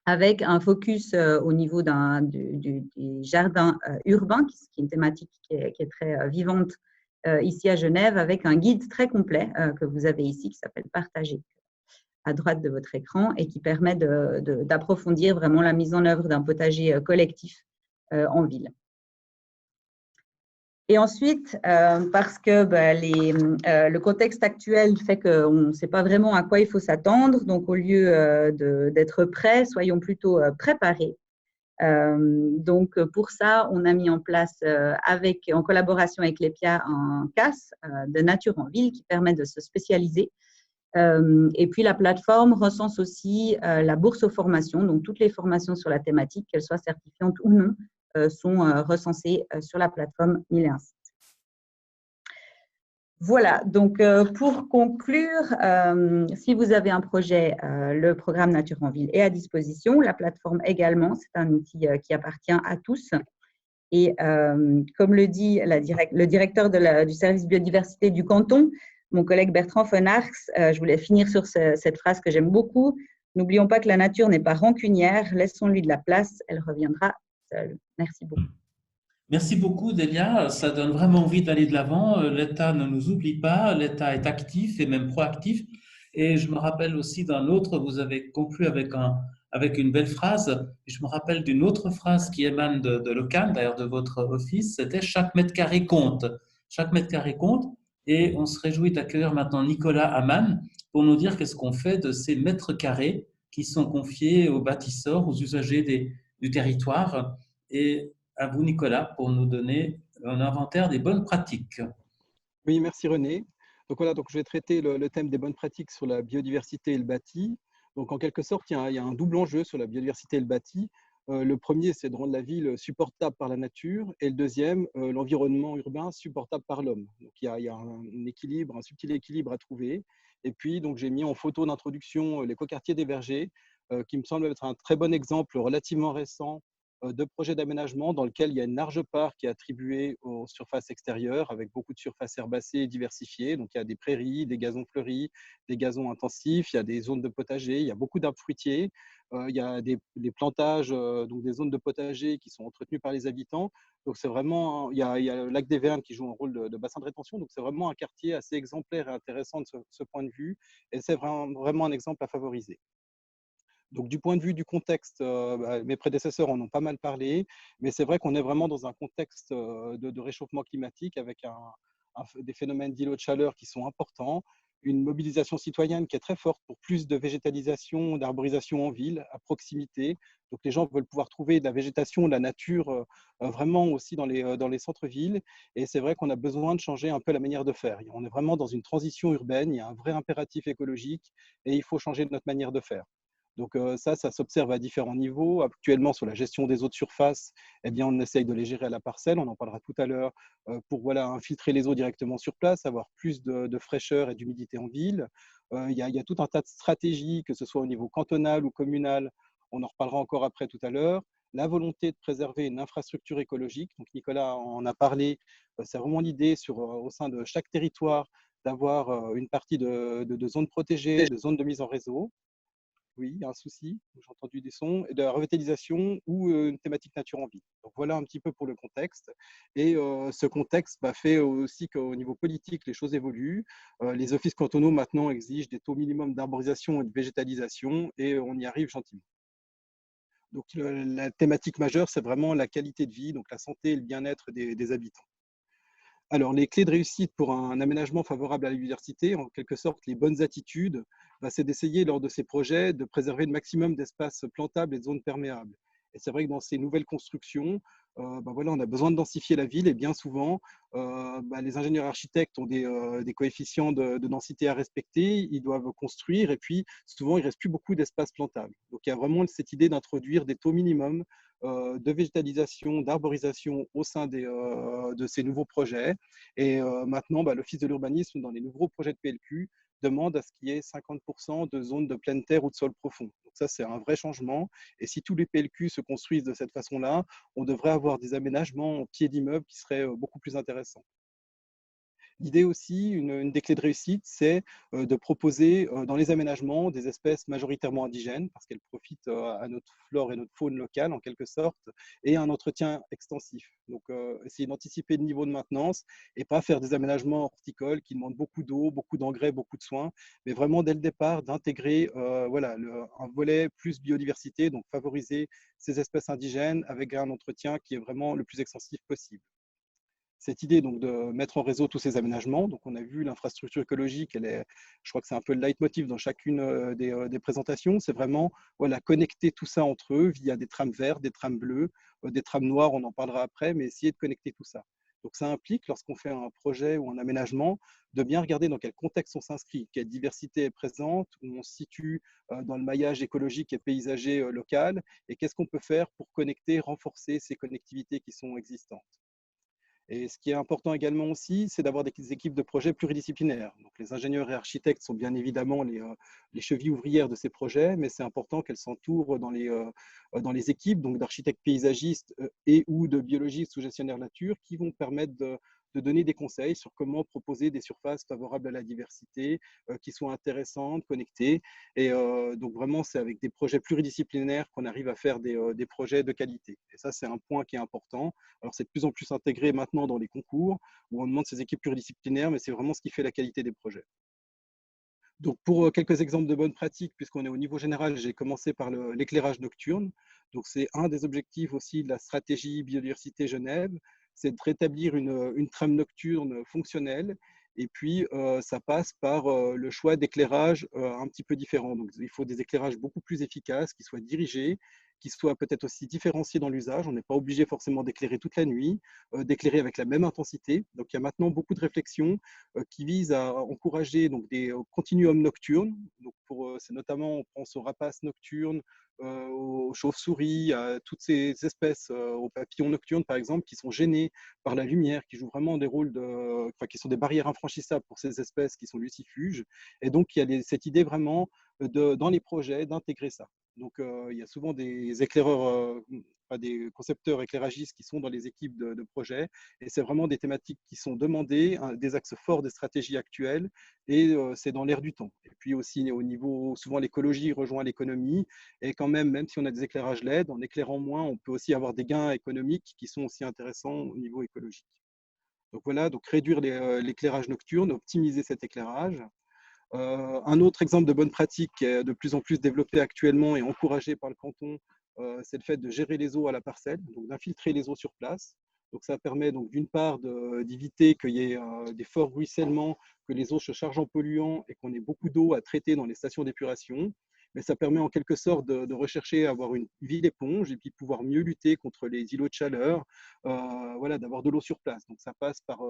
avec un focus au niveau du jardin urbain, qui est une thématique qui est très vivante ici à Genève, avec un guide très complet que vous avez ici, qui s'appelle « Partager » à droite de votre écran, et qui permet d'approfondir vraiment la mise en œuvre d'un potager collectif en ville. Et ensuite, parce que le contexte actuel fait qu'on ne sait pas vraiment à quoi il faut s'attendre, donc au lieu d'être prêts, soyons plutôt préparés. Donc pour ça, on a mis en place, en collaboration avec l'EPIA, un CAS de Nature en Ville qui permet de se spécialiser. Et puis la plateforme recense aussi la bourse aux formations, donc toutes les formations sur la thématique, qu'elles soient certifiantes ou non, sont recensées sur la plateforme 1001 sites. Voilà, donc pour conclure, si vous avez un projet, le programme Nature en Ville est à disposition, la plateforme également, c'est un outil qui appartient à tous. Et comme le dit le directeur du service biodiversité du canton, mon collègue Bertrand Fenarx, je voulais finir sur cette phrase que j'aime beaucoup. N'oublions pas que la nature n'est pas rancunière, laissons-lui de la place, elle reviendra seule. Merci beaucoup. Merci beaucoup, Delia. Ça donne vraiment envie d'aller de l'avant. L'État ne nous oublie pas. L'État est actif et même proactif. Et je me rappelle aussi d'un autre, vous avez conclu avec une belle phrase. Je me rappelle d'une autre phrase qui émane de l'OCAN, d'ailleurs de votre office. C'était chaque mètre carré compte. Chaque mètre carré compte. Et on se réjouit d'accueillir maintenant Nicolas Amann pour nous dire qu'est-ce qu'on fait de ces mètres carrés qui sont confiés aux bâtisseurs, aux usagers du territoire. Et à vous, Nicolas, pour nous donner un inventaire des bonnes pratiques. Oui, merci René. Donc voilà, donc je vais traiter le thème des bonnes pratiques sur la biodiversité et le bâti. Donc en quelque sorte, il y a un double enjeu sur la biodiversité et le bâti. Le premier, c'est de rendre la ville supportable par la nature, et le deuxième, l'environnement urbain supportable par l'homme. Donc il y a un équilibre, un subtil équilibre à trouver. Et puis donc j'ai mis en photo d'introduction l'écoquartier des Vergers, qui me semble être un très bon exemple relativement récent de projets d'aménagement dans lequel il y a une large part qui est attribuée aux surfaces extérieures, avec beaucoup de surfaces herbacées et diversifiées. Donc il y a des prairies, des gazons fleuris, des gazons intensifs, il y a des zones de potager, il y a beaucoup d'arbres fruitiers, il y a des plantages, donc des zones de potager qui sont entretenues par les habitants. Donc c'est vraiment, il y a le lac des Vernes qui joue un rôle de bassin de rétention. Donc c'est vraiment un quartier assez exemplaire et intéressant de ce point de vue. Et c'est vraiment un exemple à favoriser. Donc, du point de vue du contexte, mes prédécesseurs en ont pas mal parlé, mais c'est vrai qu'on est vraiment dans un contexte de réchauffement climatique avec des phénomènes d'îlots de chaleur qui sont importants, une mobilisation citoyenne qui est très forte pour plus de végétalisation, d'arborisation en ville, à proximité. Donc, les gens veulent pouvoir trouver de la végétation, de la nature vraiment aussi dans les centres-villes. Et c'est vrai qu'on a besoin de changer un peu la manière de faire. On est vraiment dans une transition urbaine, il y a un vrai impératif écologique et il faut changer notre manière de faire. Donc ça s'observe à différents niveaux. Actuellement, sur la gestion des eaux de surface, eh bien, on essaye de les gérer à la parcelle, on en parlera tout à l'heure, pour voilà, infiltrer les eaux directement sur place, avoir plus de fraîcheur et d'humidité en ville. Il y a tout un tas de stratégies, que ce soit au niveau cantonal ou communal, on en reparlera encore après tout à l'heure. La volonté de préserver une infrastructure écologique, donc Nicolas en a parlé, c'est vraiment l'idée au sein de chaque territoire d'avoir une partie de zones protégées, de zones de mise en réseau. Oui, il y a un souci, j'ai entendu des sons, et de la revitalisation ou une thématique nature en ville. Donc voilà un petit peu pour le contexte. Et ce contexte fait aussi qu'au niveau politique, les choses évoluent. Les offices cantonaux maintenant exigent des taux minimums d'arborisation et de végétalisation, et on y arrive gentiment. Donc la thématique majeure, c'est vraiment la qualité de vie, donc la santé et le bien-être des habitants. Alors, les clés de réussite pour un aménagement favorable à la biodiversité, en quelque sorte, les bonnes attitudes, c'est d'essayer lors de ces projets de préserver le maximum d'espaces plantables et de zones perméables. Et c'est vrai que dans ces nouvelles constructions, voilà, on a besoin de densifier la ville et bien souvent, les ingénieurs architectes ont des coefficients de densité à respecter, ils doivent construire et puis souvent il ne reste plus beaucoup d'espaces plantables. Donc il y a vraiment cette idée d'introduire des taux minimums de végétalisation, d'arborisation au sein de ces nouveaux projets. Et maintenant, l'Office de l'urbanisme, dans les nouveaux projets de PLQ, demande à ce qu'il y ait 50% de zones de pleine terre ou de sol profond. Donc ça, c'est un vrai changement. Et si tous les PLQ se construisent de cette façon-là, on devrait avoir des aménagements en pied d'immeuble qui seraient beaucoup plus intéressants. L'idée aussi, une des clés de réussite, c'est de proposer dans les aménagements des espèces majoritairement indigènes, parce qu'elles profitent à notre flore et notre faune locale en quelque sorte, et un entretien extensif. Donc essayer d'anticiper le niveau de maintenance et pas faire des aménagements horticoles qui demandent beaucoup d'eau, beaucoup d'engrais, beaucoup de soins, mais vraiment dès le départ d'intégrer un volet plus biodiversité, donc favoriser ces espèces indigènes avec un entretien qui est vraiment le plus extensif possible. Cette idée donc, de mettre en réseau tous ces aménagements. Donc, on a vu l'infrastructure écologique, je crois que c'est un peu le leitmotiv dans chacune des présentations, c'est vraiment connecter tout ça entre eux via des trames vertes, des trames bleues, des trames noires, on en parlera après, mais essayer de connecter tout ça. Donc, ça implique, lorsqu'on fait un projet ou un aménagement, de bien regarder dans quel contexte on s'inscrit, quelle diversité est présente, où on se situe dans le maillage écologique et paysager local, et qu'est-ce qu'on peut faire pour connecter, renforcer ces connectivités qui sont existantes. Et ce qui est important également aussi, c'est d'avoir des équipes de projets pluridisciplinaires. Donc, les ingénieurs et architectes sont bien évidemment les chevilles ouvrières de ces projets, mais c'est important qu'elles s'entourent dans les équipes donc d'architectes paysagistes et ou de biologistes ou gestionnaires nature qui vont permettre de donner des conseils sur comment proposer des surfaces favorables à la diversité, qui soient intéressantes, connectées. Et donc vraiment, c'est avec des projets pluridisciplinaires qu'on arrive à faire des projets de qualité. Et ça, c'est un point qui est important. Alors, c'est de plus en plus intégré maintenant dans les concours, où on demande ces équipes pluridisciplinaires, mais c'est vraiment ce qui fait la qualité des projets. Donc, pour quelques exemples de bonnes pratiques, puisqu'on est au niveau général, j'ai commencé par l'éclairage nocturne. Donc, c'est un des objectifs aussi de la stratégie biodiversité Genève, c'est de rétablir une trame nocturne fonctionnelle. Et puis, ça passe par le choix d'éclairage un petit peu différent. Donc, il faut des éclairages beaucoup plus efficaces, qui soient dirigés, qui soient peut-être aussi différenciés dans l'usage. On n'est pas obligé forcément d'éclairer toute la nuit, d'éclairer avec la même intensité. Donc, il y a maintenant beaucoup de réflexions qui visent à encourager donc, des continuums nocturnes. Donc, c'est notamment, on pense aux rapaces nocturnes, aux chauves-souris, à toutes ces espèces, aux papillons nocturnes par exemple, qui sont gênés par la lumière, qui jouent vraiment des rôles qui sont des barrières infranchissables pour ces espèces qui sont lucifuges. Et donc, il y a cette idée vraiment dans les projets d'intégrer ça. Donc, il y a souvent des éclaireurs, des concepteurs éclairagistes qui sont dans les équipes de projet. Et c'est vraiment des thématiques qui sont demandées, des axes forts des stratégies actuelles. Et c'est dans l'air du temps. Et puis aussi, au niveau, souvent l'écologie rejoint l'économie. Et quand même si on a des éclairages LED, en éclairant moins, on peut aussi avoir des gains économiques qui sont aussi intéressants au niveau écologique. Donc voilà, donc réduire l'éclairage nocturne, optimiser cet éclairage. Un autre exemple de bonne pratique qui est de plus en plus développé actuellement et encouragé par le canton, c'est le fait de gérer les eaux à la parcelle, donc d'infiltrer les eaux sur place. Donc ça permet donc d'une part d'éviter qu'il y ait des forts ruissellements, que les eaux se chargent en polluants et qu'on ait beaucoup d'eau à traiter dans les stations d'épuration. Mais ça permet en quelque sorte de rechercher à avoir une ville éponge et puis pouvoir mieux lutter contre les îlots de chaleur, voilà, d'avoir de l'eau sur place. Donc ça passe par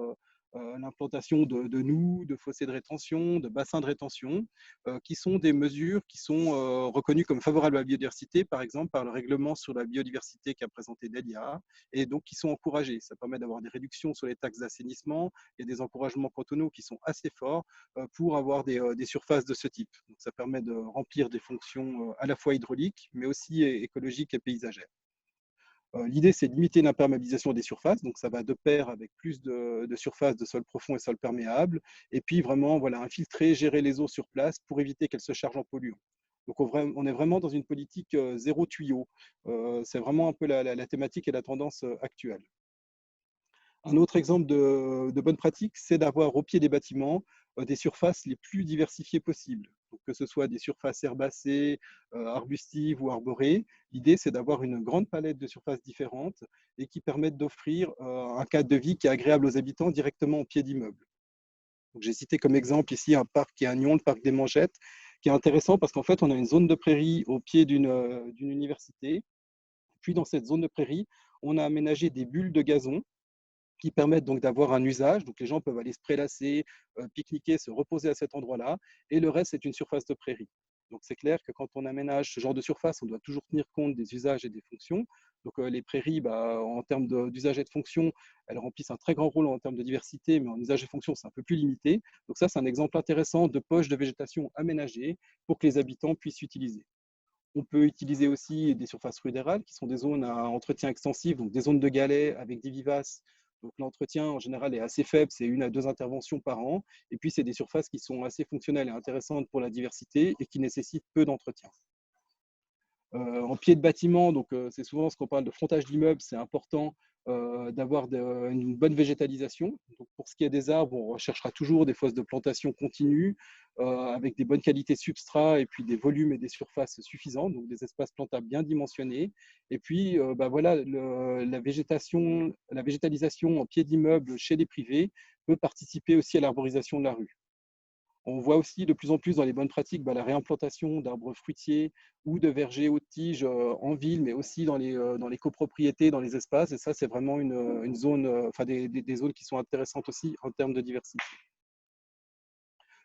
l'implantation de noues, de fossés de rétention, de bassins de rétention, qui sont des mesures qui sont reconnues comme favorables à la biodiversité, par exemple par le règlement sur la biodiversité qu'a présenté Delia, et donc qui sont encouragées. Ça permet d'avoir des réductions sur les taxes d'assainissement, il y a des encouragements cantonaux qui sont assez forts pour avoir des surfaces de ce type. Donc ça permet de remplir des fonctions à la fois hydrauliques, mais aussi écologiques et paysagères. L'idée, c'est de limiter l'imperméabilisation des surfaces, donc ça va de pair avec plus de surfaces de sol profond et sol perméable, et puis vraiment voilà, infiltrer, gérer les eaux sur place pour éviter qu'elles se chargent en polluants. Donc on est vraiment dans une politique zéro tuyau. C'est vraiment un peu la thématique et la tendance actuelle. Un autre exemple de bonne pratique, c'est d'avoir au pied des bâtiments des surfaces les plus diversifiées possibles. Donc, que ce soit des surfaces herbacées, arbustives ou arborées, l'idée c'est d'avoir une grande palette de surfaces différentes et qui permettent d'offrir un cadre de vie qui est agréable aux habitants directement au pied d'immeubles. J'ai cité comme exemple ici un parc qui est à Nyon, le parc des Mangettes, qui est intéressant parce qu'en fait on a une zone de prairie au pied d'une université. Puis dans cette zone de prairie, on a aménagé des bulles de gazon qui permettent donc d'avoir un usage. Donc les gens peuvent aller se prélasser, pique-niquer, se reposer à cet endroit-là. Et le reste, c'est une surface de prairie. Donc c'est clair que quand on aménage ce genre de surface, on doit toujours tenir compte des usages et des fonctions. Donc les prairies, en termes d'usage et de fonction, elles remplissent un très grand rôle en termes de diversité, mais en usage et fonction, c'est un peu plus limité. Donc ça, c'est un exemple intéressant de poche de végétation aménagée pour que les habitants puissent utiliser. On peut utiliser aussi des surfaces rudérales qui sont des zones à entretien extensif, donc des zones de galets avec des vivaces. Donc l'entretien en général est assez faible, c'est 1 à 2 interventions par an. Et puis c'est des surfaces qui sont assez fonctionnelles et intéressantes pour la diversité et qui nécessitent peu d'entretien. En pied de bâtiment, donc c'est souvent ce qu'on parle de frontage d'immeuble, c'est important d'avoir une bonne végétalisation. Donc, pour ce qui est des arbres, on recherchera toujours des fosses de plantation continues avec des bonnes qualités de substrat et puis des volumes et des surfaces suffisants, donc des espaces plantables bien dimensionnés. Et puis voilà, la végétalisation en pied d'immeuble chez les privés peut participer aussi à l'arborisation de la rue. On voit aussi de plus en plus dans les bonnes pratiques la réimplantation d'arbres fruitiers ou de vergers haute tige en ville, mais aussi dans les copropriétés, dans les espaces. Et ça, c'est vraiment une zone, des zones qui sont intéressantes aussi en termes de diversité.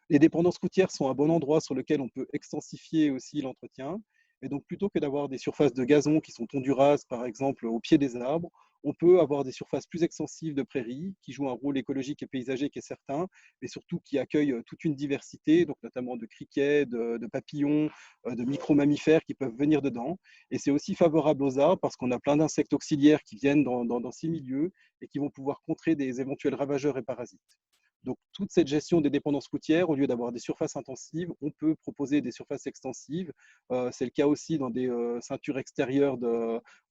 Les dépendances côtières sont un bon endroit sur lequel on peut extensifier aussi l'entretien. Et donc, plutôt que d'avoir des surfaces de gazon qui sont tondues rases, par exemple, au pied des arbres, on peut avoir des surfaces plus extensives de prairies qui jouent un rôle écologique et paysager qui est certain, mais surtout qui accueillent toute une diversité, donc notamment de criquets, de papillons, de micro-mammifères qui peuvent venir dedans. Et c'est aussi favorable aux arbres parce qu'on a plein d'insectes auxiliaires qui viennent dans ces milieux et qui vont pouvoir contrer des éventuels ravageurs et parasites. Donc, toute cette gestion des dépendances côtières, au lieu d'avoir des surfaces intensives, on peut proposer des surfaces extensives. C'est le cas aussi dans des ceintures extérieures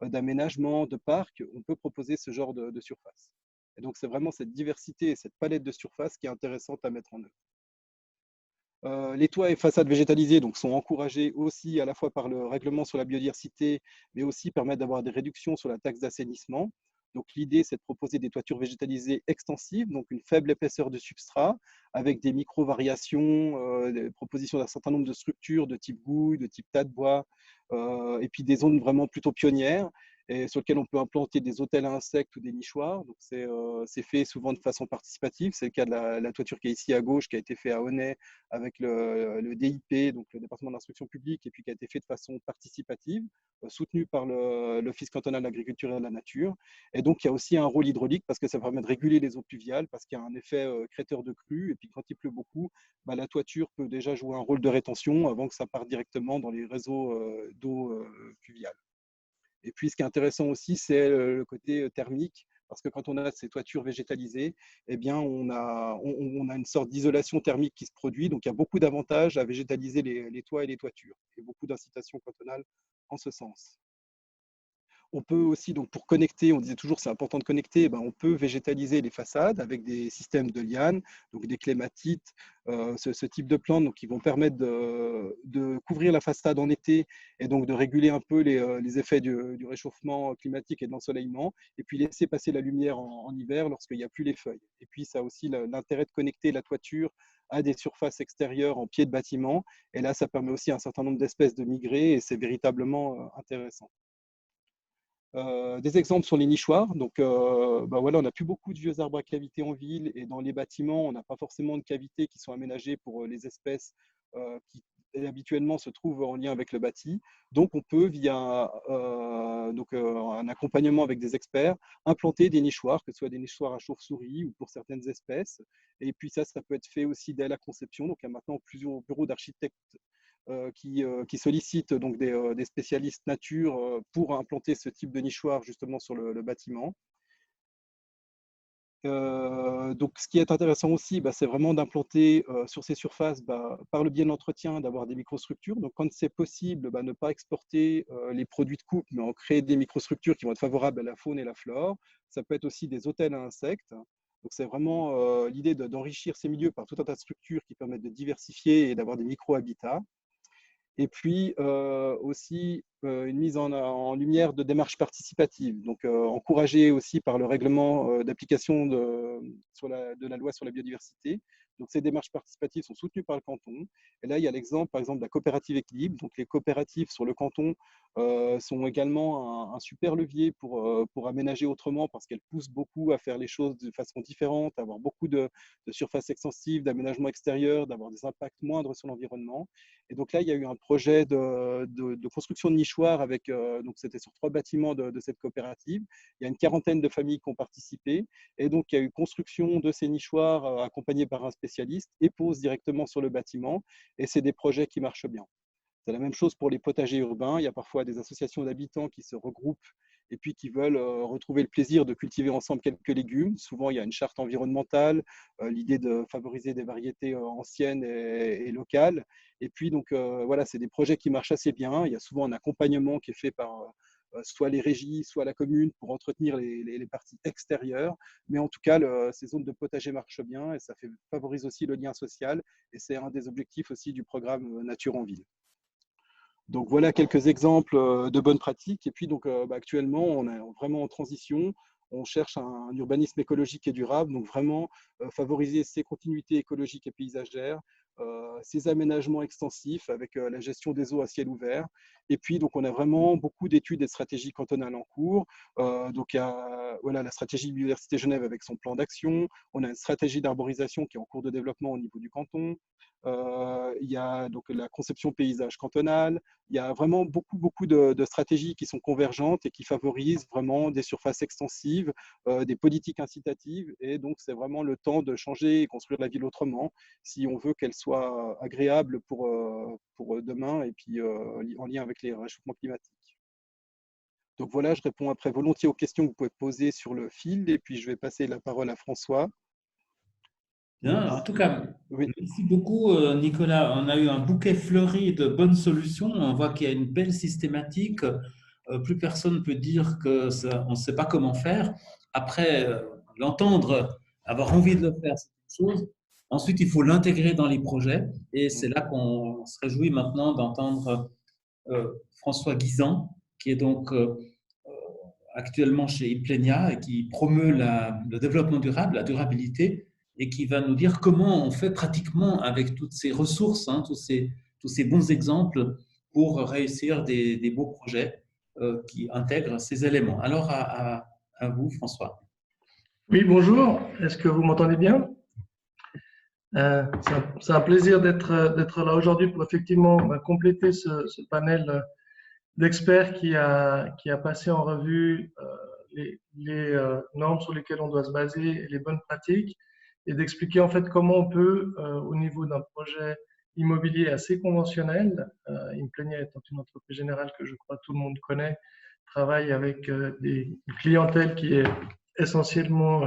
d'aménagement, de parcs. On peut proposer ce genre de surface. Et donc, c'est vraiment cette diversité et cette palette de surfaces qui est intéressante à mettre en œuvre. Les toits et façades végétalisées donc, sont encouragés aussi à la fois par le règlement sur la biodiversité, mais aussi permettent d'avoir des réductions sur la taxe d'assainissement. Donc l'idée, c'est de proposer des toitures végétalisées extensives, donc une faible épaisseur de substrat, avec des micro-variations, des propositions d'un certain nombre de structures de type gouille, de type tas de bois, et puis des zones vraiment plutôt pionnières, et sur lesquelles on peut implanter des hôtels à insectes ou des nichoirs. Donc c'est fait souvent de façon participative. C'est le cas de la toiture qui est ici à gauche, qui a été fait à Honnay avec le DIP, donc le département d'instruction publique, et puis qui a été fait de façon participative, soutenu par l'Office cantonal de l'agriculture et de la nature. Et donc, il y a aussi un rôle hydraulique parce que ça permet de réguler les eaux pluviales, parce qu'il y a un effet crêteur de crue. Et puis, quand il pleut beaucoup, bah, la toiture peut déjà jouer un rôle de rétention avant que ça parte directement dans les réseaux d'eau pluviale. Et puis, ce qui est intéressant aussi, c'est le côté thermique, parce que quand on a ces toitures végétalisées, eh bien, on a une sorte d'isolation thermique qui se produit. Donc, il y a beaucoup d'avantages à végétaliser les toits et les toitures, et beaucoup d'incitations cantonales en ce sens. On peut aussi, donc pour connecter, on disait toujours c'est important de connecter, ben on peut végétaliser les façades avec des systèmes de lianes, donc des clématites, ce type de plantes donc, qui vont permettre de couvrir la façade en été et donc de réguler un peu les effets du réchauffement climatique et de l'ensoleillement, et puis laisser passer la lumière en hiver lorsqu'il n'y a plus les feuilles. Et puis ça a aussi l'intérêt de connecter la toiture à des surfaces extérieures en pied de bâtiment, et là ça permet aussi à un certain nombre d'espèces de migrer, et c'est véritablement intéressant. Des exemples sur les nichoirs. Donc, bah voilà, on n'a plus beaucoup de vieux arbres à cavité en ville, et dans les bâtiments, on n'a pas forcément de cavités qui sont aménagées pour les espèces qui habituellement se trouvent en lien avec le bâti. Donc, on peut, via un accompagnement avec des experts, implanter des nichoirs, que ce soit des nichoirs à chauve-souris ou pour certaines espèces. Et puis ça peut être fait aussi dès la conception. Donc, il y a maintenant plusieurs bureaux d'architectes qui sollicitent donc des spécialistes nature pour implanter ce type de nichoir justement sur le bâtiment. Donc, ce qui est intéressant aussi, bah, c'est vraiment d'implanter sur ces surfaces, bah, par le biais de l'entretien, d'avoir des microstructures. Donc, quand c'est possible, bah, ne pas exporter les produits de coupe, mais en créer des microstructures qui vont être favorables à la faune et la flore. Ça peut être aussi des hôtels à insectes. Donc, c'est vraiment l'idée d'enrichir ces milieux par tout un tas de structures qui permettent de diversifier et d'avoir des micro-habitats. Et puis aussi une mise en lumière de démarches participatives, donc encouragées aussi par le règlement d'application de la loi sur la biodiversité. Donc ces démarches participatives sont soutenues par le canton. Et là, il y a l'exemple, par exemple, de la coopérative Équilibre. Donc les coopératives sur le canton sont également un super levier pour aménager autrement, parce qu'elles poussent beaucoup à faire les choses de façon différente, à avoir beaucoup de surfaces extensives, d'aménagement extérieur, d'avoir des impacts moindres sur l'environnement. Et donc là, il y a eu un projet de construction de nichoirs avec, donc c'était sur 3 bâtiments de cette coopérative. Il y a une quarantaine de familles qui ont participé. Et donc, il y a eu construction de ces nichoirs accompagnés par un spécialiste et pose directement sur le bâtiment. Et c'est des projets qui marchent bien. C'est la même chose pour les potagers urbains. Il y a parfois des associations d'habitants qui se regroupent et puis qui veulent retrouver le plaisir de cultiver ensemble quelques légumes. Souvent, il y a une charte environnementale, l'idée de favoriser des variétés anciennes et locales. Et puis, donc, voilà, c'est des projets qui marchent assez bien. Il y a souvent un accompagnement qui est fait par soit les régies, soit la commune pour entretenir les parties extérieures. Mais en tout cas, ces zones de potager marchent bien et ça favorise aussi le lien social. Et c'est un des objectifs aussi du programme Nature en ville. Donc voilà quelques exemples de bonnes pratiques. Et puis donc actuellement, on est vraiment en transition. On cherche un urbanisme écologique et durable, donc vraiment favoriser ces continuités écologiques et paysagères, ces aménagements extensifs avec la gestion des eaux à ciel ouvert. Et puis, donc, on a vraiment beaucoup d'études et de stratégies cantonales en cours. Donc, il y a voilà, la stratégie Biodiversité Genève avec son plan d'action. On a une stratégie d'arborisation qui est en cours de développement au niveau du canton. Il y a donc la conception paysage cantonale. Il y a vraiment beaucoup de stratégies qui sont convergentes et qui favorisent vraiment des surfaces extensives, des politiques incitatives. Et donc, c'est vraiment le temps de changer et construire la ville autrement si on veut qu'elle soit agréable pour demain et puis en lien avec les réchauffements climatiques. Donc voilà, je réponds après volontiers aux questions que vous pouvez poser sur le fil et puis je vais passer la parole à François. Bien, en tout cas, Oui. merci beaucoup, Nicolas. On a eu un bouquet fleuri de bonnes solutions. On voit qu'il y a une belle systématique. Plus personne ne peut dire que on ne sait pas comment faire. Après, l'entendre, avoir envie de le faire, c'est une chose. Ensuite, il faut l'intégrer dans les projets. Et c'est là qu'on se réjouit maintenant d'entendre François Guisan, qui est donc actuellement chez Implenia et qui promeut le développement durable, la durabilité, et qui va nous dire comment on fait pratiquement avec toutes ces ressources, hein, tous ces bons exemples pour réussir des beaux projets qui intègrent ces éléments. Alors, à vous, François. Oui, bonjour. Est-ce que vous m'entendez bien? C'est un plaisir d'être là aujourd'hui pour effectivement compléter ce panel d'experts qui a passé en revue les normes sur lesquelles on doit se baser et les bonnes pratiques, et d'expliquer en fait comment on peut, au niveau d'un projet immobilier assez conventionnel, Implenia étant une entreprise générale que je crois tout le monde connaît, travaille avec une clientèle qui est essentiellement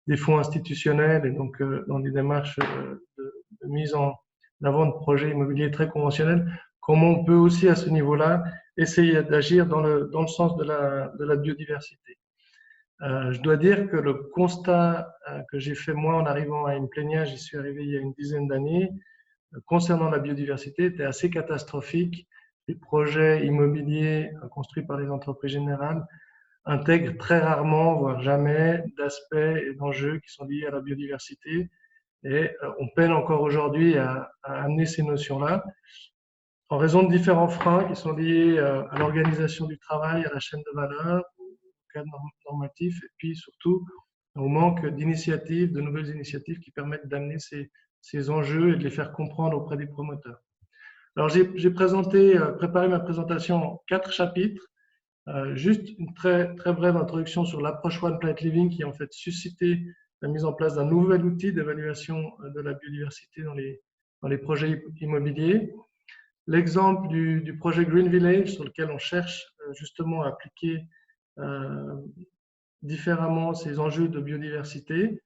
des fonds institutionnels et donc dans des démarches de mise en avant de projets immobiliers très conventionnels, comment on peut aussi à ce niveau-là essayer d'agir dans le sens de la biodiversité. Je dois dire que le constat que j'ai fait moi en arrivant à Implenia, j'y suis arrivé il y a une dizaine d'années, concernant la biodiversité était assez catastrophique. Les projets immobiliers construits par les entreprises générales intègrent très rarement, voire jamais, d'aspects et d'enjeux qui sont liés à la biodiversité. Et on peine encore aujourd'hui à amener ces notions-là, en raison de différents freins qui sont liés à l'organisation du travail, à la chaîne de valeur, au cadre normatif, et puis surtout au manque d'initiatives, de nouvelles initiatives qui permettent d'amener ces enjeux et de les faire comprendre auprès des promoteurs. Alors j'ai préparé ma présentation en 4 chapitres. Juste une très brève introduction sur l'approche One Planet Living qui a en fait suscité la mise en place d'un nouvel outil d'évaluation de la biodiversité dans les projets immobiliers. L'exemple du projet Green Village sur lequel on cherche justement à appliquer différemment ces enjeux de biodiversité.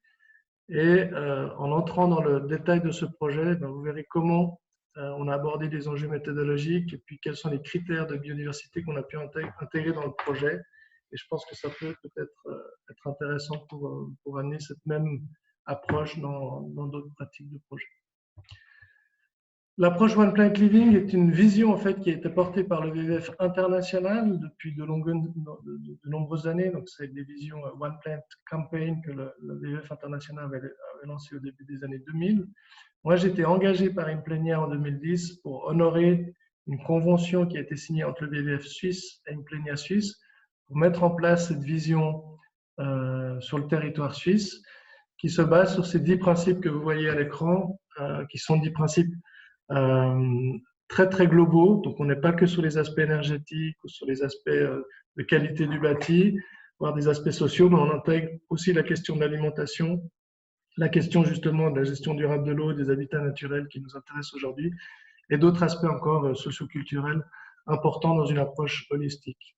Et en entrant dans le détail de ce projet, vous verrez comment on a abordé des enjeux méthodologiques et puis quels sont les critères de biodiversité qu'on a pu intégrer dans le projet. Et je pense que ça peut peut-être être intéressant pour amener cette même approche dans d'autres pratiques de projet. L'approche One Planet Living est une vision en fait qui a été portée par le WWF international depuis de nombreuses années. Donc c'est des visions One Planet Campaign que le WWF international avait lancé au début des années 2000. Moi, j'étais engagé par Implenia en 2010 pour honorer une convention qui a été signée entre le WWF suisse et Implenia suisse pour mettre en place cette vision sur le territoire suisse qui se base sur ces 10 principes que vous voyez à l'écran, qui sont 10 principes très globaux. Donc, on n'est pas que sur les aspects énergétiques ou sur les aspects de qualité du bâti, voire des aspects sociaux, mais on intègre aussi la question de l'alimentation, la question justement de la gestion durable de l'eau, des habitats naturels qui nous intéressent aujourd'hui, et d'autres aspects encore socioculturels importants dans une approche holistique.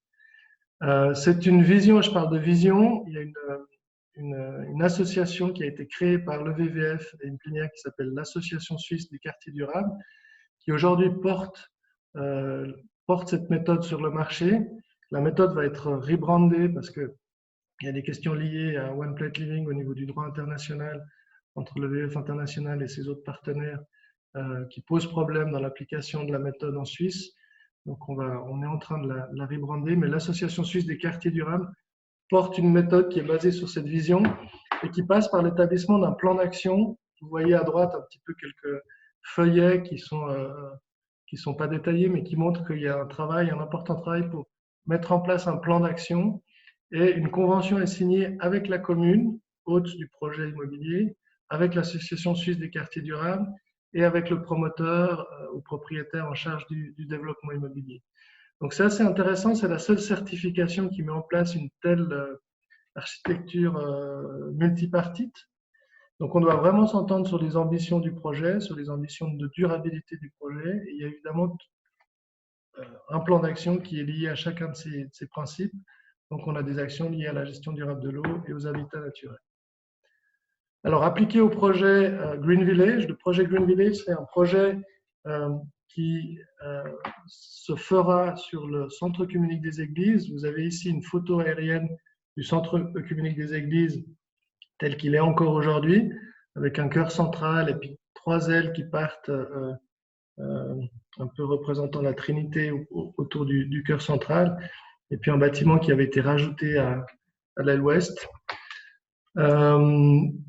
C'est une vision, je parle de vision, il y a une association qui a été créée par le WWF et Implenia qui s'appelle l'Association suisse des quartiers durables, qui aujourd'hui porte cette méthode sur le marché. La méthode va être rebrandée parce qu'il y a des questions liées à One Planet Living au niveau du droit international entre le WWF international et ses autres partenaires qui posent problème dans l'application de la méthode en Suisse. Donc on est en train de la rebrander, mais l'Association suisse des quartiers durables porte une méthode qui est basée sur cette vision et qui passe par l'établissement d'un plan d'action. Vous voyez à droite un petit peu quelques feuillets qui sont qui ne sont pas détaillés, mais qui montrent qu'il y a un important travail pour mettre en place un plan d'action. Et une convention est signée avec la commune, hôte du projet immobilier, avec l'Association suisse des quartiers durables et avec le promoteur ou propriétaire en charge du développement immobilier. Donc c'est assez intéressant, c'est la seule certification qui met en place une telle architecture multipartite. Donc on doit vraiment s'entendre sur les ambitions du projet, sur les ambitions de durabilité du projet. Et il y a évidemment un plan d'action qui est lié à chacun de ces principes. Donc on a des actions liées à la gestion durable de l'eau et aux habitats naturels. Alors appliqué au projet Green Village, le projet Green Village, c'est un projet qui se fera sur le centre œcuménique des églises. Vous avez ici une photo aérienne du centre œcuménique des églises tel qu'il est encore aujourd'hui, avec un chœur central et puis 3 ailes qui partent un peu représentant la Trinité autour du chœur central, et puis un bâtiment qui avait été rajouté à l'aile ouest.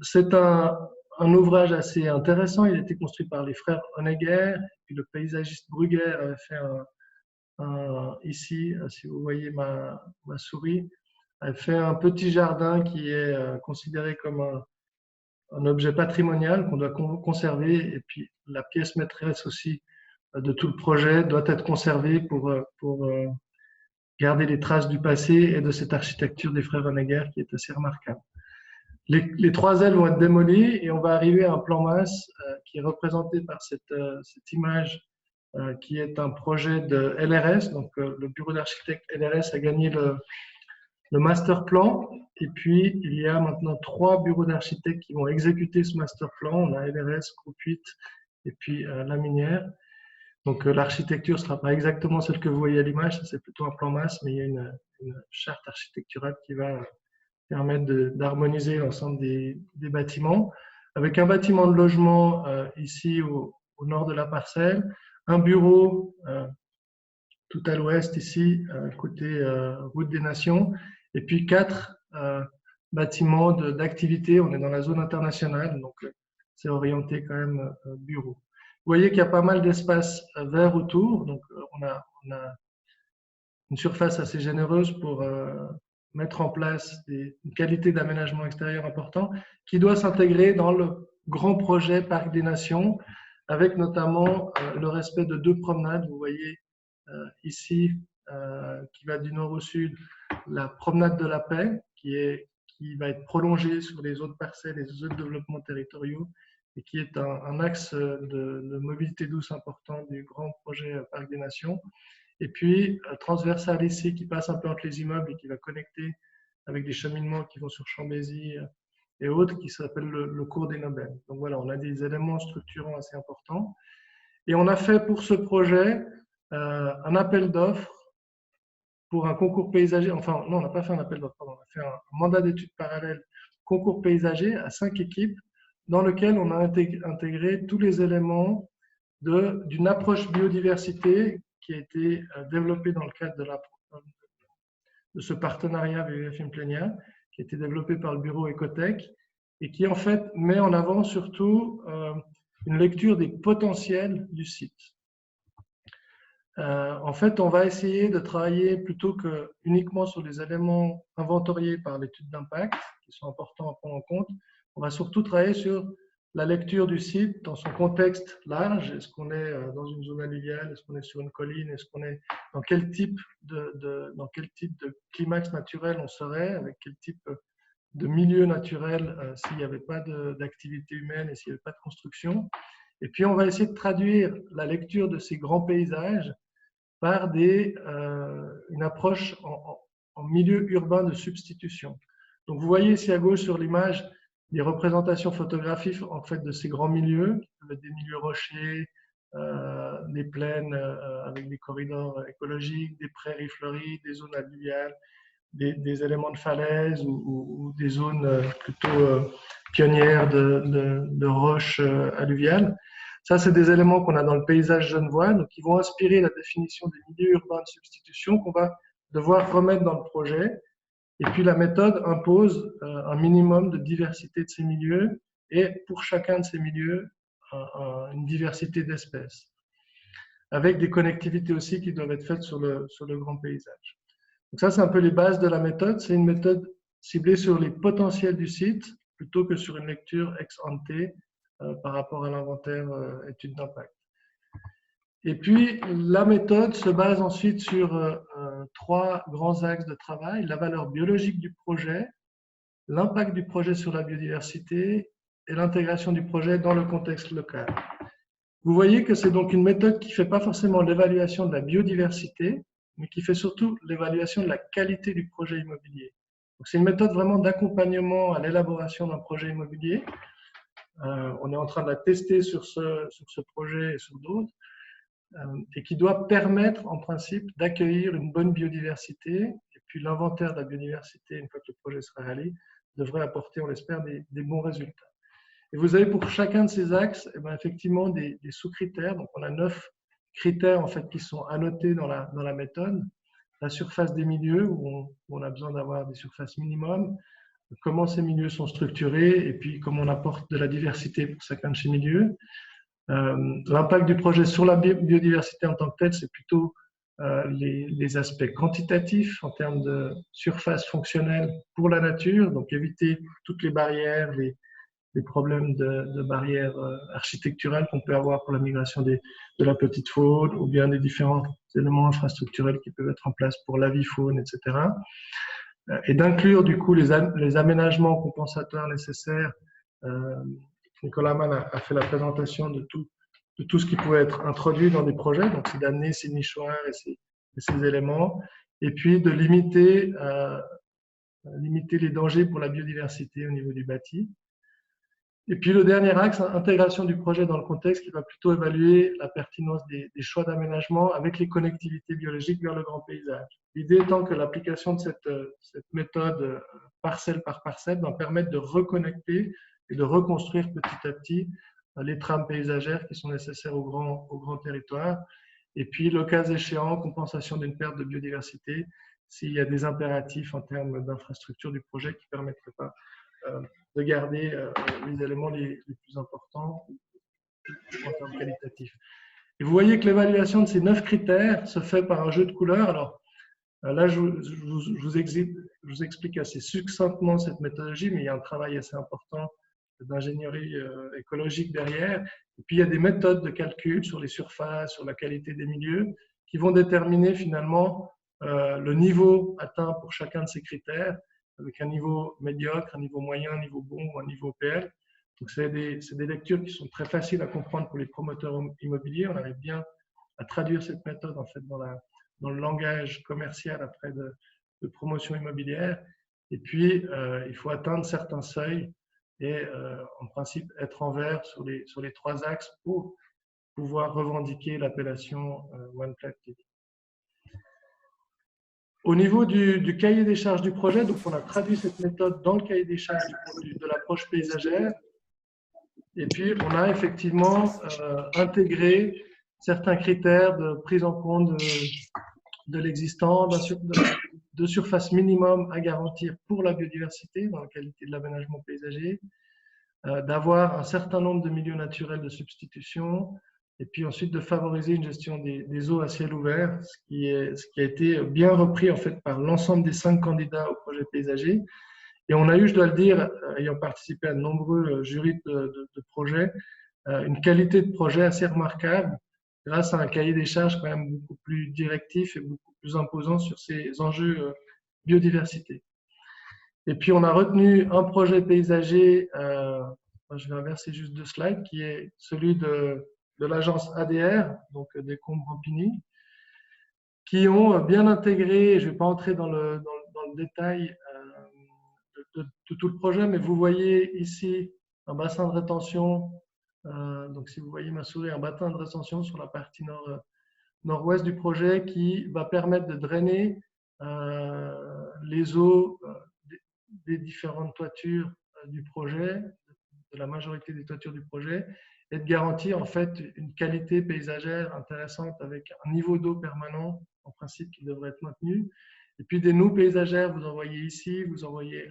C'est un ouvrage assez intéressant. Il a été construit par les frères Honegger, puis le paysagiste Brugger avait fait ici, si vous voyez ma souris, a fait un petit jardin qui est considéré comme un objet patrimonial qu'on doit conserver, et puis la pièce maîtresse aussi de tout le projet doit être conservée pour garder les traces du passé et de cette architecture des frères Honegger qui est assez remarquable. Les 3 ailes vont être démolies et on va arriver à un plan masse qui est représenté par cette image qui est un projet de LRS. Donc le bureau d'architecte LRS a gagné le master plan, et puis il y a maintenant 3 bureaux d'architectes qui vont exécuter ce master plan. On a LRS, Groupe 8 et puis la minière. Donc l'architecture ne sera pas exactement celle que vous voyez à l'image, c'est plutôt un plan masse, mais il y a une charte architecturale qui va permettre d'harmoniser l'ensemble des bâtiments, avec un bâtiment de logement ici au nord de la parcelle, un bureau tout à l'ouest ici, côté route des Nations, et puis 4 bâtiments d'activité. On est dans la zone internationale, donc c'est orienté quand même bureau. Vous voyez qu'il y a pas mal d'espace vert autour, donc on a une surface assez généreuse pour mettre en place une qualité d'aménagement extérieur important qui doit s'intégrer dans le grand projet Parc des Nations, avec notamment le respect de 2 promenades. Vous voyez ici, qui va du nord au sud, la promenade de la paix, qui va être prolongée sur les autres parcelles et les autres développements territoriaux, et qui est un axe de mobilité douce important du grand projet Parc des Nations. Et puis, transversal ici, qui passe un peu entre les immeubles et qui va connecter avec des cheminements qui vont sur Chambézy et autres, qui s'appelle le cours des Nobel. Donc voilà, on a des éléments structurants assez importants. Et on a fait pour ce projet un appel d'offres pour un concours paysager. Enfin, non, on n'a pas fait un appel d'offres, on a fait un mandat d'études parallèle concours paysager à 5 équipes, dans lequel on a intégré tous les éléments d'une approche biodiversité qui a été développée dans le cadre de ce partenariat WWF Implenia, qui a été développé par le bureau Ecotech, et qui en fait met en avant surtout une lecture des potentiels du site. En fait, on va essayer de travailler plutôt que uniquement sur les éléments inventoriés par l'étude d'impact, qui sont importants à prendre en compte. On va surtout travailler sur la lecture du site dans son contexte large. Est-ce qu'on est dans une zone alluviale? Est-ce qu'on est sur une colline? Est-ce qu'on est dans quel type dans quel type de climax naturel on serait? Avec quel type de milieu naturel s'il n'y avait pas d'activité humaine et s'il n'y avait pas de construction? Et puis, on va essayer de traduire la lecture de ces grands paysages par une approche en milieu urbain de substitution. Donc, vous voyez ici à gauche sur l'image des représentations photographiques en fait de ces grands milieux, qui peuvent être des milieux rochers, des plaines avec des corridors écologiques, des prairies fleuries, des zones alluviales, des éléments de falaise ou des zones plutôt pionnières de roches alluviales. Ça, c'est des éléments qu'on a dans le paysage genevois, donc qui vont inspirer la définition des milieux urbains de substitution qu'on va devoir remettre dans le projet. Et puis la méthode impose un minimum de diversité de ces milieux et pour chacun de ces milieux, une diversité d'espèces. avec des connectivités aussi qui doivent être faites sur le grand paysage. Donc ça, c'est un peu les bases de la méthode. C'est une méthode ciblée sur les potentiels du site plutôt que sur une lecture ex ante par rapport à l'inventaire étude d'impact. Et puis, la méthode se base ensuite sur 3 grands axes de travail: la valeur biologique du projet, l'impact du projet sur la biodiversité et l'intégration du projet dans le contexte local. Vous voyez que c'est donc une méthode qui ne fait pas forcément l'évaluation de la biodiversité, mais qui fait surtout l'évaluation de la qualité du projet immobilier. C'est une méthode vraiment d'accompagnement à l'élaboration d'un projet immobilier. On est en train de la tester sur ce projet et sur d'autres, et qui doit permettre en principe d'accueillir une bonne biodiversité. Et puis l'inventaire de la biodiversité, une fois que le projet sera réalisé, devrait apporter, on l'espère, des bons résultats. Et vous avez pour chacun de ces axes, effectivement, des sous-critères. Donc on a 9 critères en fait, qui sont annotés dans la méthode. La surface des milieux, où on a besoin d'avoir des surfaces minimum, comment ces milieux sont structurés, et puis comment on apporte de la diversité pour chacun de ces milieux. L'impact du projet sur la biodiversité en tant que tel, c'est plutôt les aspects quantitatifs en termes de surface fonctionnelle pour la nature, donc éviter toutes les barrières, les problèmes de barrières architecturales qu'on peut avoir pour la migration de la petite faune, ou bien des différents éléments infrastructurels qui peuvent être en place pour l'avifaune, etc. Et d'inclure du coup les aménagements compensateurs nécessaires. Nicolas Mann a fait la présentation de tout ce qui pouvait être introduit dans des projets, donc c'est d'amener ces nichoirs et ces éléments, et puis de limiter les dangers pour la biodiversité au niveau du bâti. Et puis le dernier axe, intégration du projet dans le contexte, qui va plutôt évaluer la pertinence des choix d'aménagement avec les connectivités biologiques vers le grand paysage. L'idée étant que l'application de cette méthode parcelle par parcelle va permettre de reconnecter et de reconstruire petit à petit les trames paysagères qui sont nécessaires au grand territoire. Et puis, le cas échéant, compensation d'une perte de biodiversité s'il y a des impératifs en termes d'infrastructure du projet qui ne permettraient pas de garder les éléments les plus importants en termes qualitatifs. Et vous voyez que l'évaluation de ces 9 critères se fait par un jeu de couleurs. Alors là, je vous explique assez succinctement cette méthodologie, mais il y a un travail assez important d'ingénierie écologique derrière. Et puis, il y a des méthodes de calcul sur les surfaces, sur la qualité des milieux, qui vont déterminer finalement le niveau atteint pour chacun de ces critères, avec un niveau médiocre, un niveau moyen, un niveau bon ou un niveau PL. Donc, c'est des lectures qui sont très faciles à comprendre pour les promoteurs immobiliers. On arrive bien à traduire cette méthode en fait dans le langage commercial après de promotion immobilière. Et puis, il faut atteindre certains seuils et en principe être en vert sur les 3 axes pour pouvoir revendiquer l'appellation One Plat TV. Au niveau du cahier des charges du projet, donc on a traduit cette méthode dans le cahier des charges de l'approche paysagère. Et puis, on a effectivement intégré certains critères de prise en compte de l'existant, de surface minimum à garantir pour la biodiversité dans la qualité de l'aménagement paysager, d'avoir un certain nombre de milieux naturels de substitution, et puis ensuite de favoriser une gestion des eaux à ciel ouvert, ce qui a été bien repris en fait par l'ensemble des 5 candidats au projet paysager. Et on a eu, je dois le dire, ayant participé à de nombreux jurys de projets, une qualité de projet assez remarquable grâce à un cahier des charges quand même beaucoup plus directif et beaucoup plus imposant sur ces enjeux biodiversité. Et puis, on a retenu un projet paysager, je vais inverser juste 2 slides, qui est celui de l'agence ADR, donc des Combes-Rampigny, qui ont bien intégré, je ne vais pas entrer dans le détail de tout le projet, mais vous voyez ici un bassin de rétention, donc si vous voyez ma souris, un bassin de rétention sur la partie nord-ouest du projet qui va permettre de drainer les eaux des différentes toitures du projet, de la majorité des toitures du projet, et de garantir en fait une qualité paysagère intéressante avec un niveau d'eau permanent en principe qui devrait être maintenu. Et puis des noues paysagères, vous en voyez ici, vous en voyez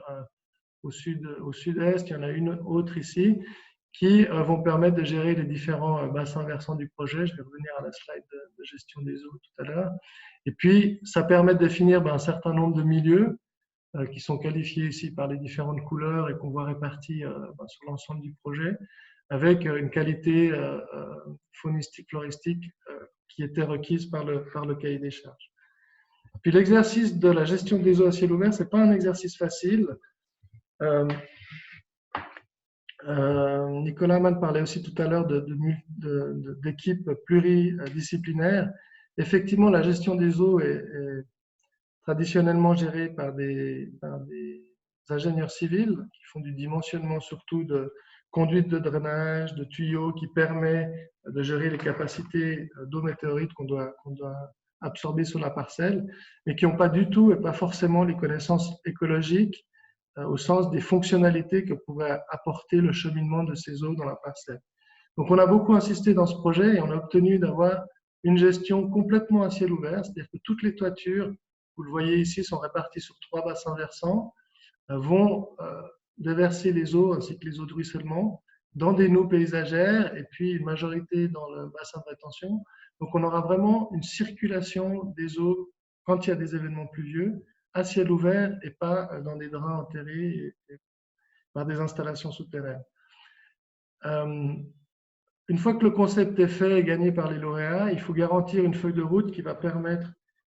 au sud-est, il y en a une autre ici, qui vont permettre de gérer les différents bassins versants du projet. Je vais revenir à la slide de gestion des eaux tout à l'heure. Et puis, ça permet de définir un certain nombre de milieux qui sont qualifiés ici par les différentes couleurs et qu'on voit répartis sur l'ensemble du projet, avec une qualité faunistique, floristique qui était requise par le cahier des charges. Puis l'exercice de la gestion des eaux à ciel ouvert, ce n'est pas un exercice facile. Nicolas Amann parlait aussi tout à l'heure d'équipes pluridisciplinaires. Effectivement, la gestion des eaux est traditionnellement gérée par des ingénieurs civils qui font du dimensionnement surtout de conduite de drainage, de tuyaux qui permet de gérer les capacités d'eau météorite qu'on doit absorber sur la parcelle, mais qui n'ont pas du tout et pas forcément les connaissances écologiques au sens des fonctionnalités que pourrait apporter le cheminement de ces eaux dans la parcelle. Donc on a beaucoup insisté dans ce projet et on a obtenu d'avoir une gestion complètement à ciel ouvert, c'est-à-dire que toutes les toitures, vous le voyez ici, sont réparties sur 3 bassins versants, vont déverser les eaux ainsi que les eaux de ruissellement dans des naues paysagères et puis une majorité dans le bassin de rétention. Donc on aura vraiment une circulation des eaux quand il y a des événements pluvieux à ciel ouvert et pas dans des drains enterrés et par des installations souterraines. Une fois que le concept est fait et gagné par les lauréats, il faut garantir une feuille de route qui va permettre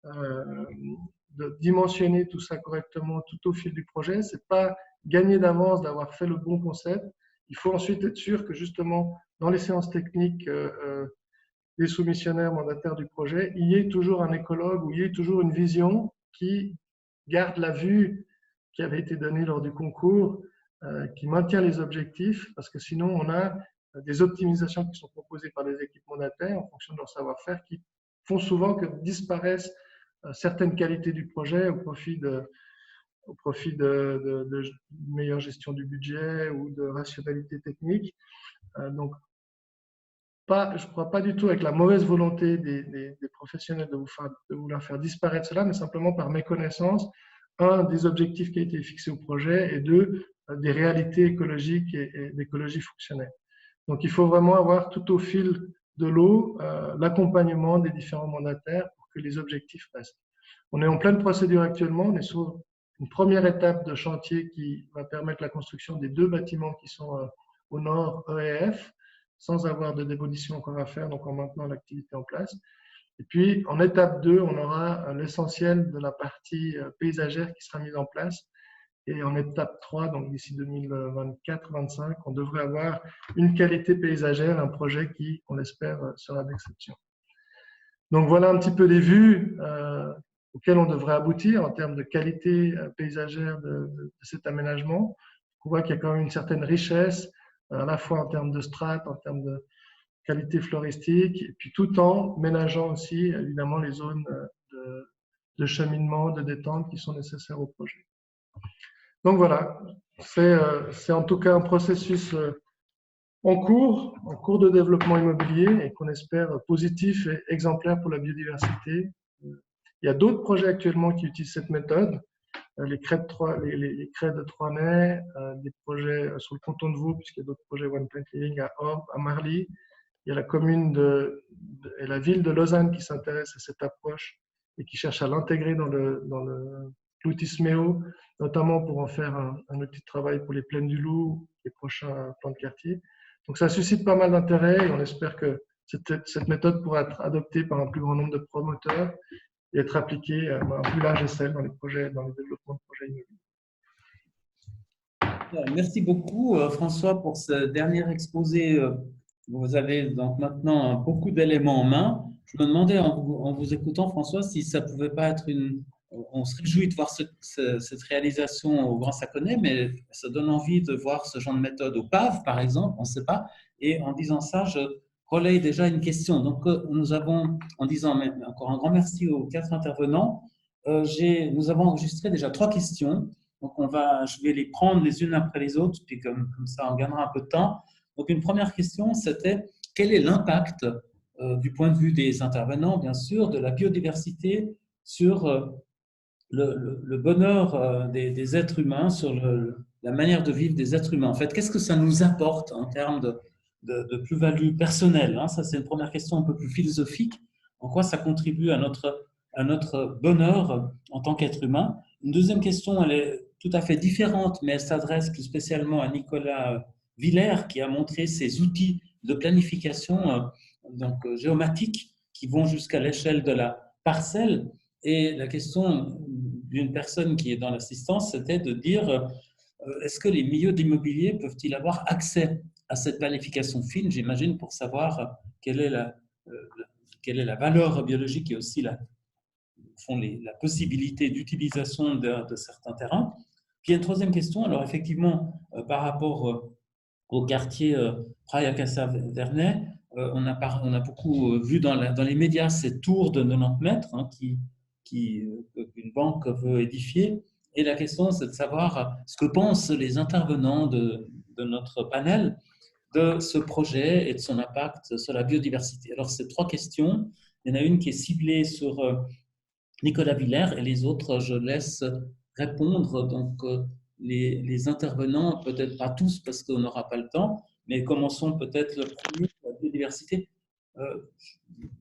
de dimensionner tout ça correctement tout au fil du projet. Ce n'est pas gagner d'avance d'avoir fait le bon concept. Il faut ensuite être sûr que justement, dans les séances techniques des soumissionnaires mandataires du projet, il y ait toujours un écologue ou il y ait toujours une vision qui garde la vue qui avait été donnée lors du concours, qui maintient les objectifs, parce que sinon on a des optimisations qui sont proposées par les équipes mandataires en fonction de leur savoir-faire qui font souvent que disparaissent certaines qualités du projet au profit de meilleure gestion du budget ou de rationalité technique. Donc, je ne crois pas du tout avec la mauvaise volonté des professionnels de vouloir faire disparaître cela, mais simplement par méconnaissance, un, des objectifs qui a été fixés au projet et deux, des réalités écologiques et d'écologie fonctionnelle. Donc, il faut vraiment avoir tout au fil de l'eau l'accompagnement des différents mandataires pour que les objectifs restent. On est en pleine procédure actuellement, on est sur une première étape de chantier qui va permettre la construction des 2 bâtiments qui sont au nord E et F, sans avoir de démolition encore à faire, donc en maintenant l'activité en place. Et puis, en étape 2, on aura l'essentiel de la partie paysagère qui sera mise en place. Et en étape 3, donc d'ici 2024-2025, on devrait avoir une qualité paysagère, un projet qui, on l'espère, sera d'exception. Donc voilà un petit peu les vues auxquelles on devrait aboutir en termes de qualité paysagère de cet aménagement. On voit qu'il y a quand même une certaine richesse, à la fois en termes de strates, en termes de qualité floristique, et puis tout en ménageant aussi évidemment les zones de cheminement, de détente qui sont nécessaires au projet. Donc voilà, c'est en tout cas un processus en cours de développement immobilier et qu'on espère positif et exemplaire pour la biodiversité. Il y a d'autres projets actuellement qui utilisent cette méthode, les craies de Troinay, des projets sur le canton de Vaud, puisqu'il y a d'autres projets One Plant Living à Orbe, à Marly. Il y a la commune et la ville de Lausanne qui s'intéresse à cette approche et qui cherche à l'intégrer dans l'outil SMEO, notamment pour en faire un outil de travail pour les plaines du Loup, les prochains plans de quartier. Donc ça suscite pas mal d'intérêt et on espère que cette méthode pourra être adoptée par un plus grand nombre de promoteurs et être appliquée à un plus large échelle dans les développements de projets immobiliers. Merci beaucoup François pour ce dernier exposé. Vous avez donc maintenant beaucoup d'éléments en main. Je me demandais en vous écoutant François si ça ne pouvait pas être on se réjouit de voir cette réalisation au Grand Saconnet, mais ça donne envie de voir ce genre de méthode au PAV, par exemple, on ne sait pas. Et en disant ça, je relaye déjà une question. Donc, nous avons, en disant encore un grand merci aux 4 intervenants, nous avons enregistré déjà 3 questions. Donc, je vais les prendre les unes après les autres, puis comme ça, on gagnera un peu de temps. Donc, une première question, c'était quel est l'impact, du point de vue des intervenants, bien sûr, de la biodiversité sur le bonheur des êtres humains, sur la manière de vivre des êtres humains. En fait, qu'est-ce que ça nous apporte en termes de plus-value personnelle, hein? Ça, c'est une première question un peu plus philosophique. En quoi ça contribue à notre bonheur en tant qu'être humain? Une deuxième question, elle est tout à fait différente, mais elle s'adresse plus spécialement à Nicolas Villers, qui a montré ses outils de planification géomatique qui vont jusqu'à l'échelle de la parcelle. Et la question d'une personne qui est dans l'assistance, c'était de dire est-ce que les milieux d'immobilier peuvent-ils avoir accès à cette planification fine, j'imagine, pour savoir quelle est la valeur biologique et aussi la possibilité d'utilisation de certains terrains. Puis il y a une troisième question, alors effectivement, par rapport au quartier Praia Casa Vernay, on a beaucoup vu dans les médias ces tours de 90 mètres qu'une banque veut édifier. Et la question, c'est de savoir ce que pensent les intervenants de notre panel de ce projet et de son impact sur la biodiversité. Alors, ces trois questions, il y en a une qui est ciblée sur Nicolas Villers et les autres, je laisse répondre. Donc, les intervenants, peut-être pas tous parce qu'on n'aura pas le temps, mais commençons peut-être le premier, la biodiversité.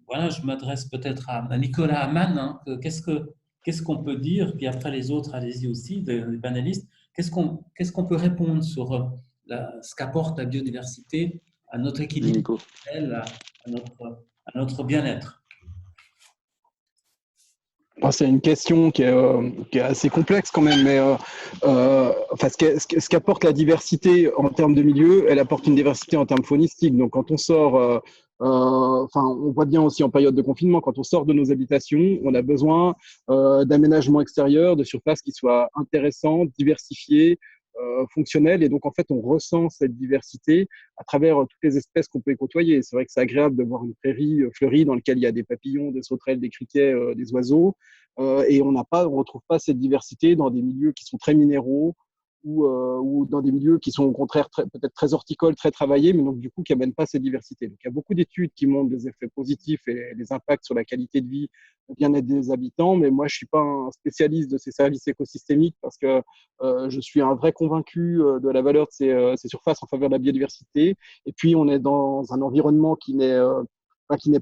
Voilà, je m'adresse peut-être à Nicolas Amann. Hein, qu'est-ce qu'on peut dire? Puis après les autres, allez-y aussi, les panélistes. Qu'est-ce qu'on peut répondre sur ce qu'apporte la biodiversité à notre équilibre, à notre bien-être? C'est une question qui est assez complexe quand même, mais enfin, ce qu'apporte la diversité en termes de milieu, elle apporte une diversité en termes faunistiques. Donc quand on sort, enfin, on voit bien aussi en période de confinement, quand on sort de nos habitations, on a besoin d'aménagements extérieurs, de surfaces qui soient intéressantes, diversifiées, fonctionnelles, et donc en fait on ressent cette diversité à travers toutes les espèces qu'on peut y côtoyer. C'est vrai que c'est agréable de voir une prairie fleurie dans laquelle il y a des papillons, des sauterelles, des criquets, des oiseaux, et on retrouve pas cette diversité dans des milieux qui sont très minéraux ou dans des milieux qui sont au contraire peut-être très horticoles, très travaillés, mais donc du coup qui amènent pas cette diversité. Donc il y a beaucoup d'études qui montrent des effets positifs et les impacts sur la qualité de vie, le bien-être des habitants, mais moi je suis pas un spécialiste de ces services écosystémiques parce que je suis un vrai convaincu de la valeur de ces surfaces en faveur de la biodiversité. Et puis on est dans un environnement qui n'est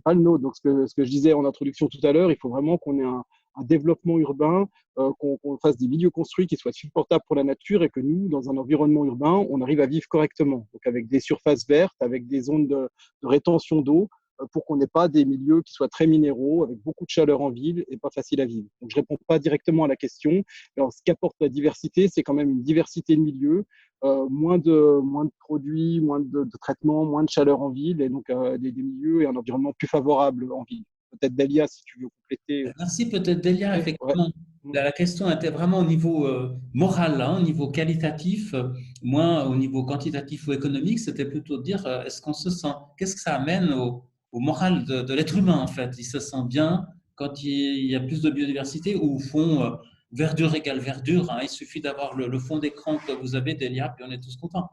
pas le nôtre. Donc ce que je disais en introduction tout à l'heure, il faut vraiment qu'on ait un développement urbain, qu'on fasse des milieux construits qui soient supportables pour la nature et que nous, dans un environnement urbain, on arrive à vivre correctement. Donc avec des surfaces vertes, avec des zones de rétention d'eau, pour qu'on n'ait pas des milieux qui soient très minéraux, avec beaucoup de chaleur en ville et pas faciles à vivre. Donc je ne réponds pas directement à la question. Alors, ce qu'apporte la diversité, c'est quand même une diversité de milieux, moins de produits, moins de traitements, moins de chaleur en ville, et donc des milieux et un environnement plus favorable en ville. Peut-être Delia, si tu veux compléter. Merci, peut-être Delia, effectivement. Ouais. La question était vraiment au niveau moral, hein, au niveau qualitatif, moins au niveau quantitatif ou économique. C'était plutôt de dire est-ce qu'on se sent, qu'est-ce que ça amène au moral de l'être humain, en fait? Il se sent bien quand il y a plus de biodiversité ou au fond, verdure égale verdure, hein, il suffit d'avoir le fond d'écran que vous avez, Delia, puis on est tous contents.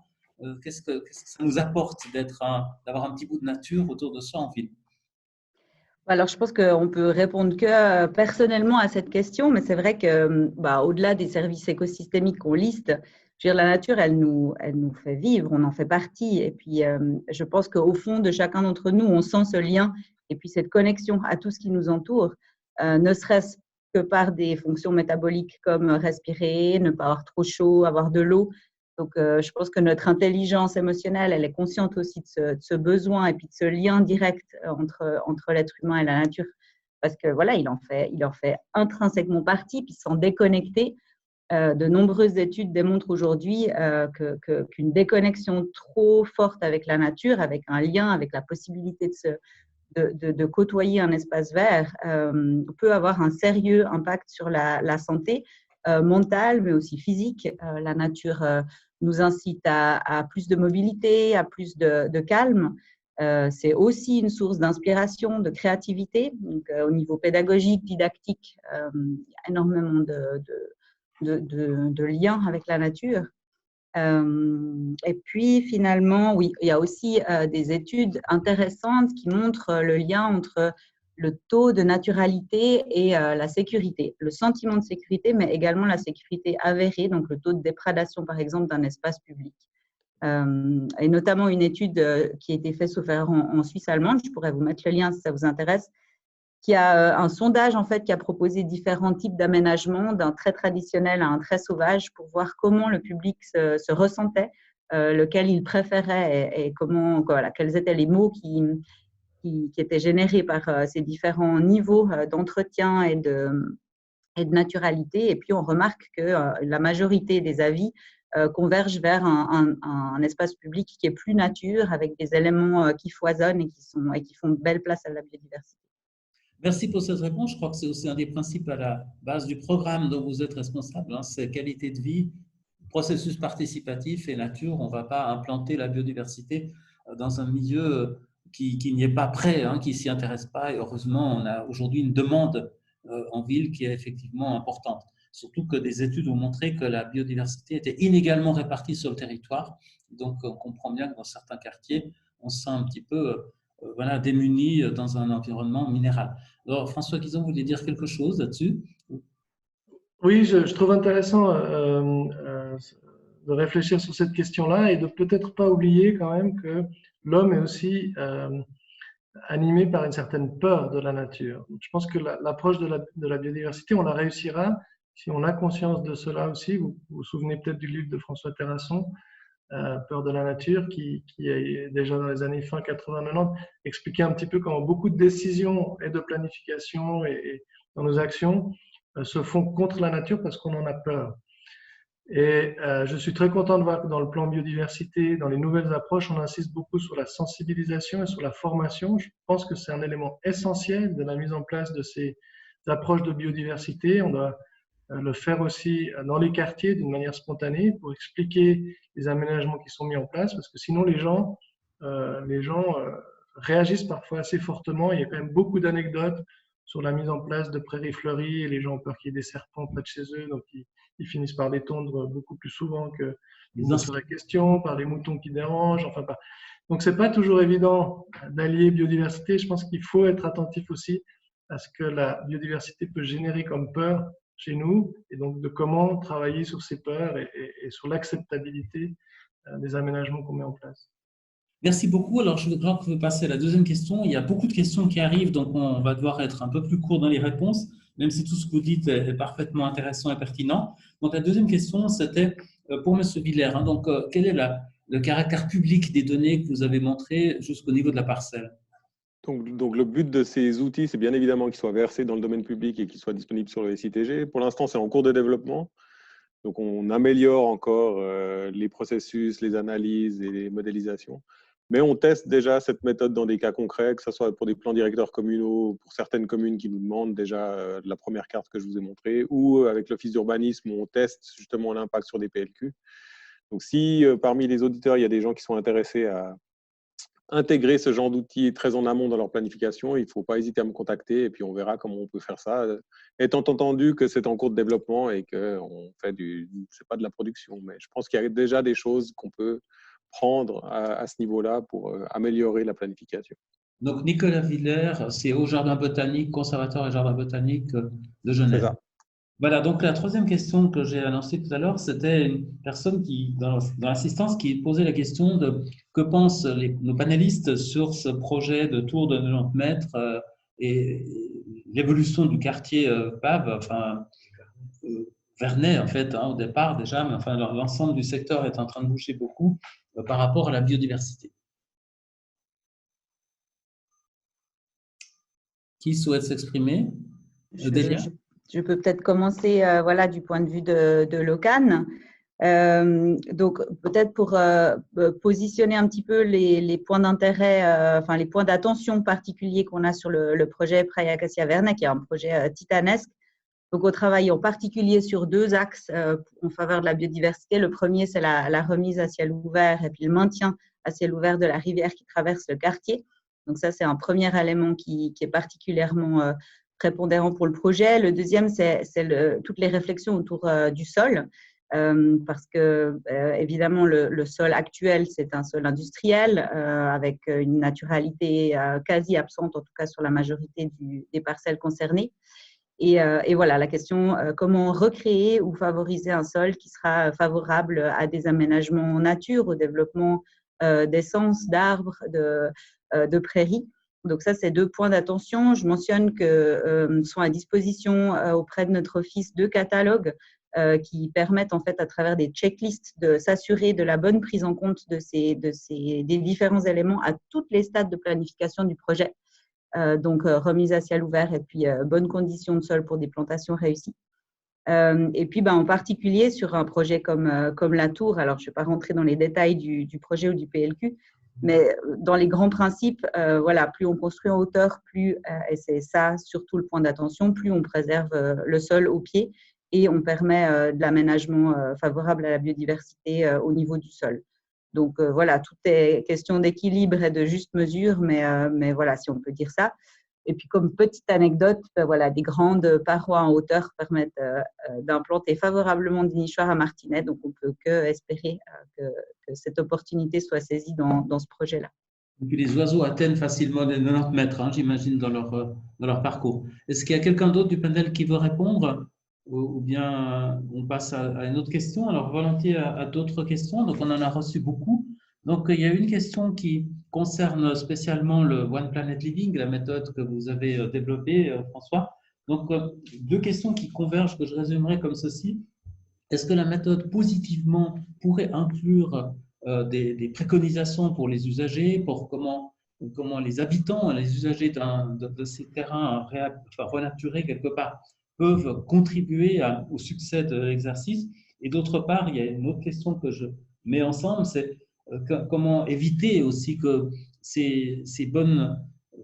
Qu'est-ce que ça nous apporte d'avoir un petit bout de nature autour de soi en ville? Alors, je pense qu'on peut répondre que personnellement à cette question, mais c'est vrai que, au-delà des services écosystémiques qu'on liste, je veux dire, la nature, elle nous fait vivre, on en fait partie. Et puis, je pense qu'au fond de chacun d'entre nous, on sent ce lien et puis cette connexion à tout ce qui nous entoure, ne serait-ce que par des fonctions métaboliques comme respirer, ne pas avoir trop chaud, avoir de l'eau. Donc, je pense que notre intelligence émotionnelle, elle est consciente aussi de ce besoin et puis de ce lien direct entre l'être humain et la nature. Parce que voilà, il en fait intrinsèquement partie, puis s'en déconnecter. De nombreuses études démontrent aujourd'hui qu'une déconnexion trop forte avec la nature, avec un lien, avec la possibilité de côtoyer un espace vert, peut avoir un sérieux impact sur la santé mentale, mais aussi physique. La nature nous incite à plus de mobilité, à plus de calme. C'est aussi une source d'inspiration, de créativité. Donc, au niveau pédagogique, didactique, il y a énormément de liens avec la nature. Et puis, finalement, oui, il y a aussi des études intéressantes qui montrent le lien entre le taux de naturalité et la sécurité, le sentiment de sécurité, mais également la sécurité avérée, donc le taux de déprédation, par exemple, d'un espace public. Et notamment une étude qui a été faite sauf erreur en Suisse allemande, je pourrais vous mettre le lien si ça vous intéresse, qui a un sondage en fait qui a proposé différents types d'aménagements, d'un très traditionnel à un très sauvage, pour voir comment le public se ressentait, lequel il préférait et comment, voilà, quels étaient les mots qui étaient générés par ces différents niveaux d'entretien et de naturalité. Et puis, on remarque que la majorité des avis convergent vers un espace public qui est plus nature, avec des éléments qui foisonnent et qui font de belle place à la biodiversité. Merci pour cette réponse. Je crois que c'est aussi un des principes à la base du programme dont vous êtes responsable, hein, c'est qualité de vie, processus participatif et nature. On ne va pas implanter la biodiversité dans un milieu qui n'y est pas prêt, hein, qui ne s'y intéresse pas. Et heureusement, on a aujourd'hui une demande en ville qui est effectivement importante. Surtout que des études ont montré que la biodiversité était inégalement répartie sur le territoire. Donc, on comprend bien que dans certains quartiers, on se sent un petit peu voilà, démunis dans un environnement minéral. Alors, François Guizon, vous voulez dire quelque chose là-dessus? Oui, je trouve intéressant de réfléchir sur cette question-là et de peut-être pas oublier quand même que l'homme est aussi animé par une certaine peur de la nature. Donc, je pense que l'approche de la biodiversité, on la réussira si on a conscience de cela aussi. Vous vous souvenez peut-être du livre de François Terrasson, Peur de la nature, qui est déjà dans les années fin 80-90, expliquait un petit peu comment beaucoup de décisions et de planification et dans nos actions se font contre la nature parce qu'on en a peur. Et je suis très content de voir que dans le plan biodiversité, dans les nouvelles approches, on insiste beaucoup sur la sensibilisation et sur la formation. Je pense que c'est un élément essentiel de la mise en place de ces approches de biodiversité. On doit le faire aussi dans les quartiers d'une manière spontanée pour expliquer les aménagements qui sont mis en place, parce que sinon les gens réagissent parfois assez fortement. Il y a quand même beaucoup d'anecdotes sur la mise en place de prairies fleuries et les gens ont peur qu'il y ait des serpents près de chez eux, donc ils finissent par les tondre beaucoup plus souvent qu'il ne serait question, par les moutons qui dérangent, enfin pas. Donc c'est pas toujours évident d'allier biodiversité. Je pense qu'il faut être attentif aussi à ce que la biodiversité peut générer comme peur chez nous, et donc de comment travailler sur ces peurs et sur l'acceptabilité des aménagements qu'on met en place. Merci beaucoup. Alors, je crois que je vais passer à la deuxième question. Il y a beaucoup de questions qui arrivent, donc on va devoir être un peu plus court dans les réponses, même si tout ce que vous dites est parfaitement intéressant et pertinent. Donc, la deuxième question, c'était pour M. Villers. Hein, donc, quel est le caractère public des données que vous avez montrées jusqu'au niveau de la parcelle? Donc, le but de ces outils, c'est bien évidemment qu'ils soient versés dans le domaine public et qu'ils soient disponibles sur le SITG. Pour l'instant, c'est en cours de développement. Donc, on améliore encore les processus, les analyses et les modélisations. Mais on teste déjà cette méthode dans des cas concrets, que ce soit pour des plans directeurs communaux, pour certaines communes qui nous demandent déjà la première carte que je vous ai montrée, ou avec l'Office d'urbanisme, où on teste justement l'impact sur des PLQ. Donc, si parmi les auditeurs, il y a des gens qui sont intéressés à intégrer ce genre d'outils très en amont dans leur planification, il ne faut pas hésiter à me contacter et puis on verra comment on peut faire ça, étant entendu que c'est en cours de développement et qu'on fait c'est pas de la production, mais je pense qu'il y a déjà des choses qu'on peut prendre à ce niveau-là pour améliorer la planification. Donc, Nicolas Villers, c'est au Jardin botanique, conservatoire et Jardin botanique de Genève. C'est ça. Voilà, donc la troisième question que j'ai annoncée tout à l'heure, c'était une personne dans l'assistance qui posait la question de que pensent nos panélistes sur ce projet de tour de 90 mètres et l'évolution du quartier PAV, enfin Vernet en fait, hein, au départ déjà, mais enfin l'ensemble du secteur est en train de bouger beaucoup par rapport à la biodiversité. Qui souhaite s'exprimer? Je peux peut-être commencer voilà, du point de vue de l'OCAN. Donc, peut-être pour positionner un petit peu les points d'intérêt, enfin les points d'attention particuliers qu'on a sur le projet Praia Acacia Vernet, qui est un projet titanesque. Donc, on travaille en particulier sur deux axes en faveur de la biodiversité. Le premier, c'est la remise à ciel ouvert et puis le maintien à ciel ouvert de la rivière qui traverse le quartier. Donc, ça, c'est un premier élément qui est particulièrement prépondérant pour le projet. Le deuxième, c'est toutes les réflexions autour du sol. parce que évidemment le sol actuel c'est un sol industriel avec une naturalité quasi absente, en tout cas sur la majorité des parcelles concernées. Et voilà la question, comment recréer ou favoriser un sol qui sera favorable à des aménagements en nature, au développement d'essences, d'arbres, de prairies. Donc ça, c'est 2 points d'attention. Je mentionne que sont à disposition auprès de notre office 2 catalogues qui permettent en fait à travers des checklists de s'assurer de la bonne prise en compte des différents éléments à toutes les stades de planification du projet. Donc remise à ciel ouvert et puis bonnes conditions de sol pour des plantations réussies. Et puis en particulier sur un projet comme la Tour, alors je ne vais pas rentrer dans les détails du projet ou du PLQ, mais dans les grands principes, voilà, plus on construit en hauteur, plus, et c'est ça surtout le point d'attention, plus on préserve le sol au pied et on permet de l'aménagement favorable à la biodiversité au niveau du sol. Donc voilà, tout est question d'équilibre et de juste mesure, mais voilà, si on peut dire ça. Et puis comme petite anecdote, voilà, des grandes parois en hauteur permettent d'implanter favorablement des nichoirs à martinets, donc on ne peut que espérer que cette opportunité soit saisie dans ce projet-là. Et puis les oiseaux atteignent facilement les 90 mètres, hein, j'imagine, dans leur parcours. Est-ce qu'il y a quelqu'un d'autre du panel qui veut répondre ou bien on passe à une autre question? Alors, volontiers à d'autres questions. Donc, on en a reçu beaucoup. Donc, il y a une question qui concerne spécialement le One Planet Living, la méthode que vous avez développée, François. Donc, 2 questions qui convergent que je résumerai comme ceci. Est-ce que la méthode positivement pourrait inclure des préconisations pour les usagers, pour comment les habitants, les usagers de ces terrains renaturés quelque part peuvent contribuer au succès de l'exercice? Et d'autre part, il y a une autre question que je mets ensemble, c'est comment éviter aussi que ces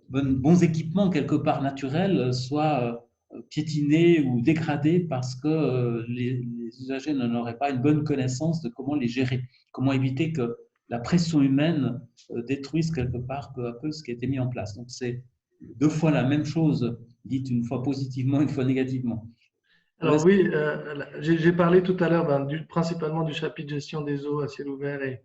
bons équipements quelque part naturels soient piétinés ou dégradés parce que les usagers n'en auraient pas une bonne connaissance de comment les gérer, comment éviter que la pression humaine détruise quelque part peu à peu ce qui a été mis en place. Donc c'est 2 fois la même chose, dite une fois positivement, une fois négativement. Alors oui, j'ai parlé tout à l'heure principalement du chapitre gestion des eaux à ciel ouvert et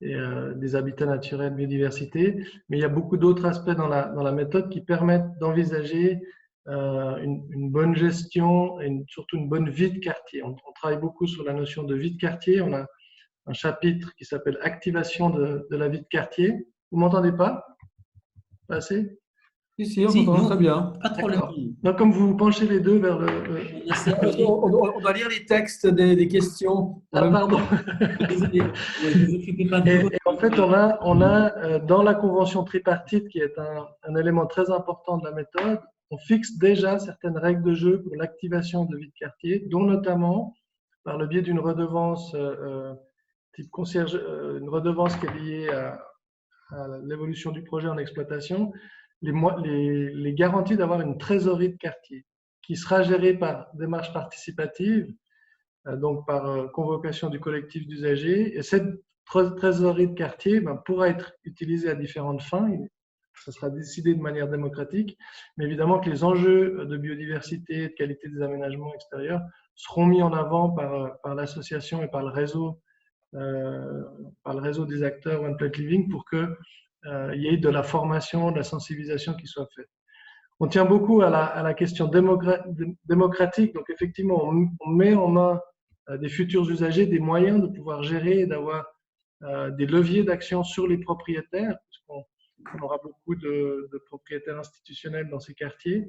des habitats naturels, biodiversité, mais il y a beaucoup d'autres aspects dans la méthode qui permettent d'envisager une bonne gestion et surtout une bonne vie de quartier. On travaille beaucoup sur la notion de vie de quartier. On a un chapitre qui s'appelle activation de la vie de quartier. Vous m'entendez pas? Pas assez? Si, on entend très bien. Pas de problème. Donc, comme vous penchez les deux vers On doit lire les textes des questions. Ah, pardon. Et en fait, on a dans la convention tripartite, qui est un élément très important de la méthode, on fixe déjà certaines règles de jeu pour l'activation de vie de quartier, dont notamment par le biais d'une redevance type concierge, une redevance qui est liée à l'évolution du projet en exploitation, les garanties d'avoir une trésorerie de quartier qui sera gérée par démarche participative, donc par convocation du collectif d'usagers. Et cette trésorerie de quartier pourra être utilisée à différentes fins. Ça sera décidé de manière démocratique, mais évidemment que les enjeux de biodiversité, de qualité des aménagements extérieurs seront mis en avant par l'association et par le réseau des acteurs One Planet Living pour qu'il y ait de la formation, de la sensibilisation qui soit faite. On tient beaucoup à la question démocratique, donc effectivement on met en main des futurs usagers des moyens de pouvoir gérer et d'avoir des leviers d'action sur les propriétaires, puisqu'on aura beaucoup de propriétaires institutionnels dans ces quartiers.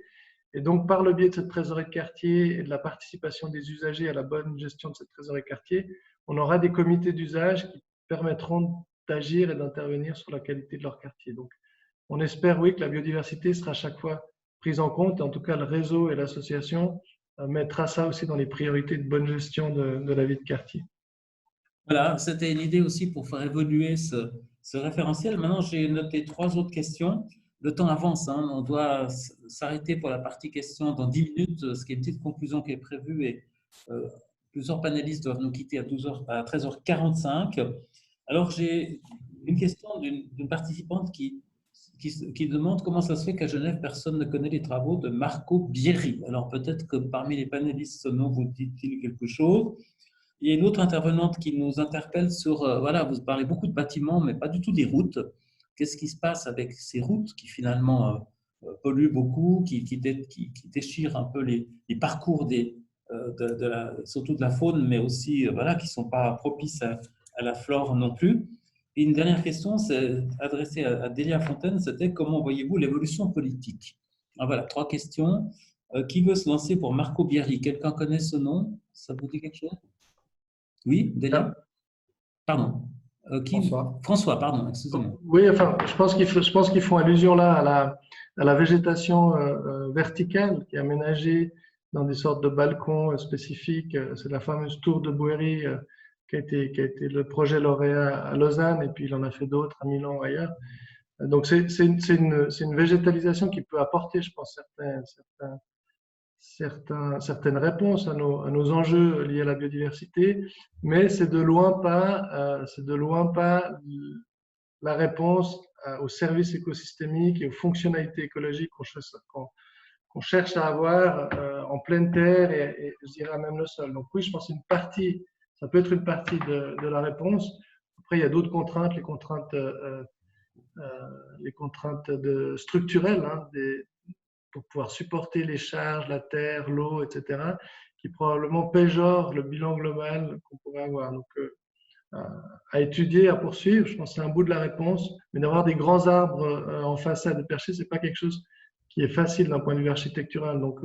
Et donc, par le biais de cette trésorerie de quartier et de la participation des usagers à la bonne gestion de cette trésorerie de quartier, on aura des comités d'usage qui permettront d'agir et d'intervenir sur la qualité de leur quartier. Donc, on espère, oui, que la biodiversité sera à chaque fois prise en compte. Et en tout cas, le réseau et l'association mettra ça aussi dans les priorités de bonne gestion de la vie de quartier. Voilà, c'était une idée aussi pour faire évoluer ce référentiel. Maintenant, j'ai noté 3 autres questions. Le temps avance, hein, on doit s'arrêter pour la partie questions dans 10 minutes, ce qui est une petite conclusion qui est prévue et plusieurs panélistes doivent nous quitter à 13h45. Alors, j'ai une question d'une participante qui demande comment ça se fait qu'à Genève, personne ne connaît les travaux de Marco Bieri. Alors, peut-être que parmi les panélistes, ce nom vous dit-il quelque chose. Il y a une autre intervenante qui nous interpelle sur, voilà, vous parlez beaucoup de bâtiments, mais pas du tout des routes. Qu'est-ce qui se passe avec ces routes qui finalement polluent beaucoup, qui déchirent un peu les parcours surtout de la faune, mais aussi voilà, qui ne sont pas propices à la flore non plus. Et une dernière question, c'est adressée à Delia Fontaine, c'était comment voyez-vous l'évolution politique? Alors voilà, 3 questions. Qui veut se lancer pour Marco Biari? Quelqu'un connaît ce nom? Ça vous dit quelque chose? Oui, Delia? Pardon. François. François, pardon, excusez-moi. Oui, enfin, je pense qu'ils font allusion là à la végétation verticale qui est aménagée dans des sortes de balcons spécifiques. C'est la fameuse tour de Bouéry qui a été le projet lauréat à Lausanne, et puis il en a fait d'autres à Milan ou ailleurs. Donc c'est une végétalisation qui peut apporter, je pense, certaines réponses à nos enjeux liés à la biodiversité, mais c'est de loin pas la réponse aux services écosystémiques et aux fonctionnalités écologiques qu'on cherche à avoir en pleine terre et je dirais même le sol. Donc oui, je pense ça peut être une partie de la réponse. Après, il y a d'autres contraintes, les contraintes structurelles, hein, pour pouvoir supporter les charges, la terre, l'eau, etc., qui probablement péjorent le bilan global qu'on pourrait avoir. Donc, à étudier, à poursuivre, je pense que c'est un bout de la réponse, mais d'avoir des grands arbres en façade perchée, c'est pas quelque chose qui est facile d'un point de vue architectural. Donc,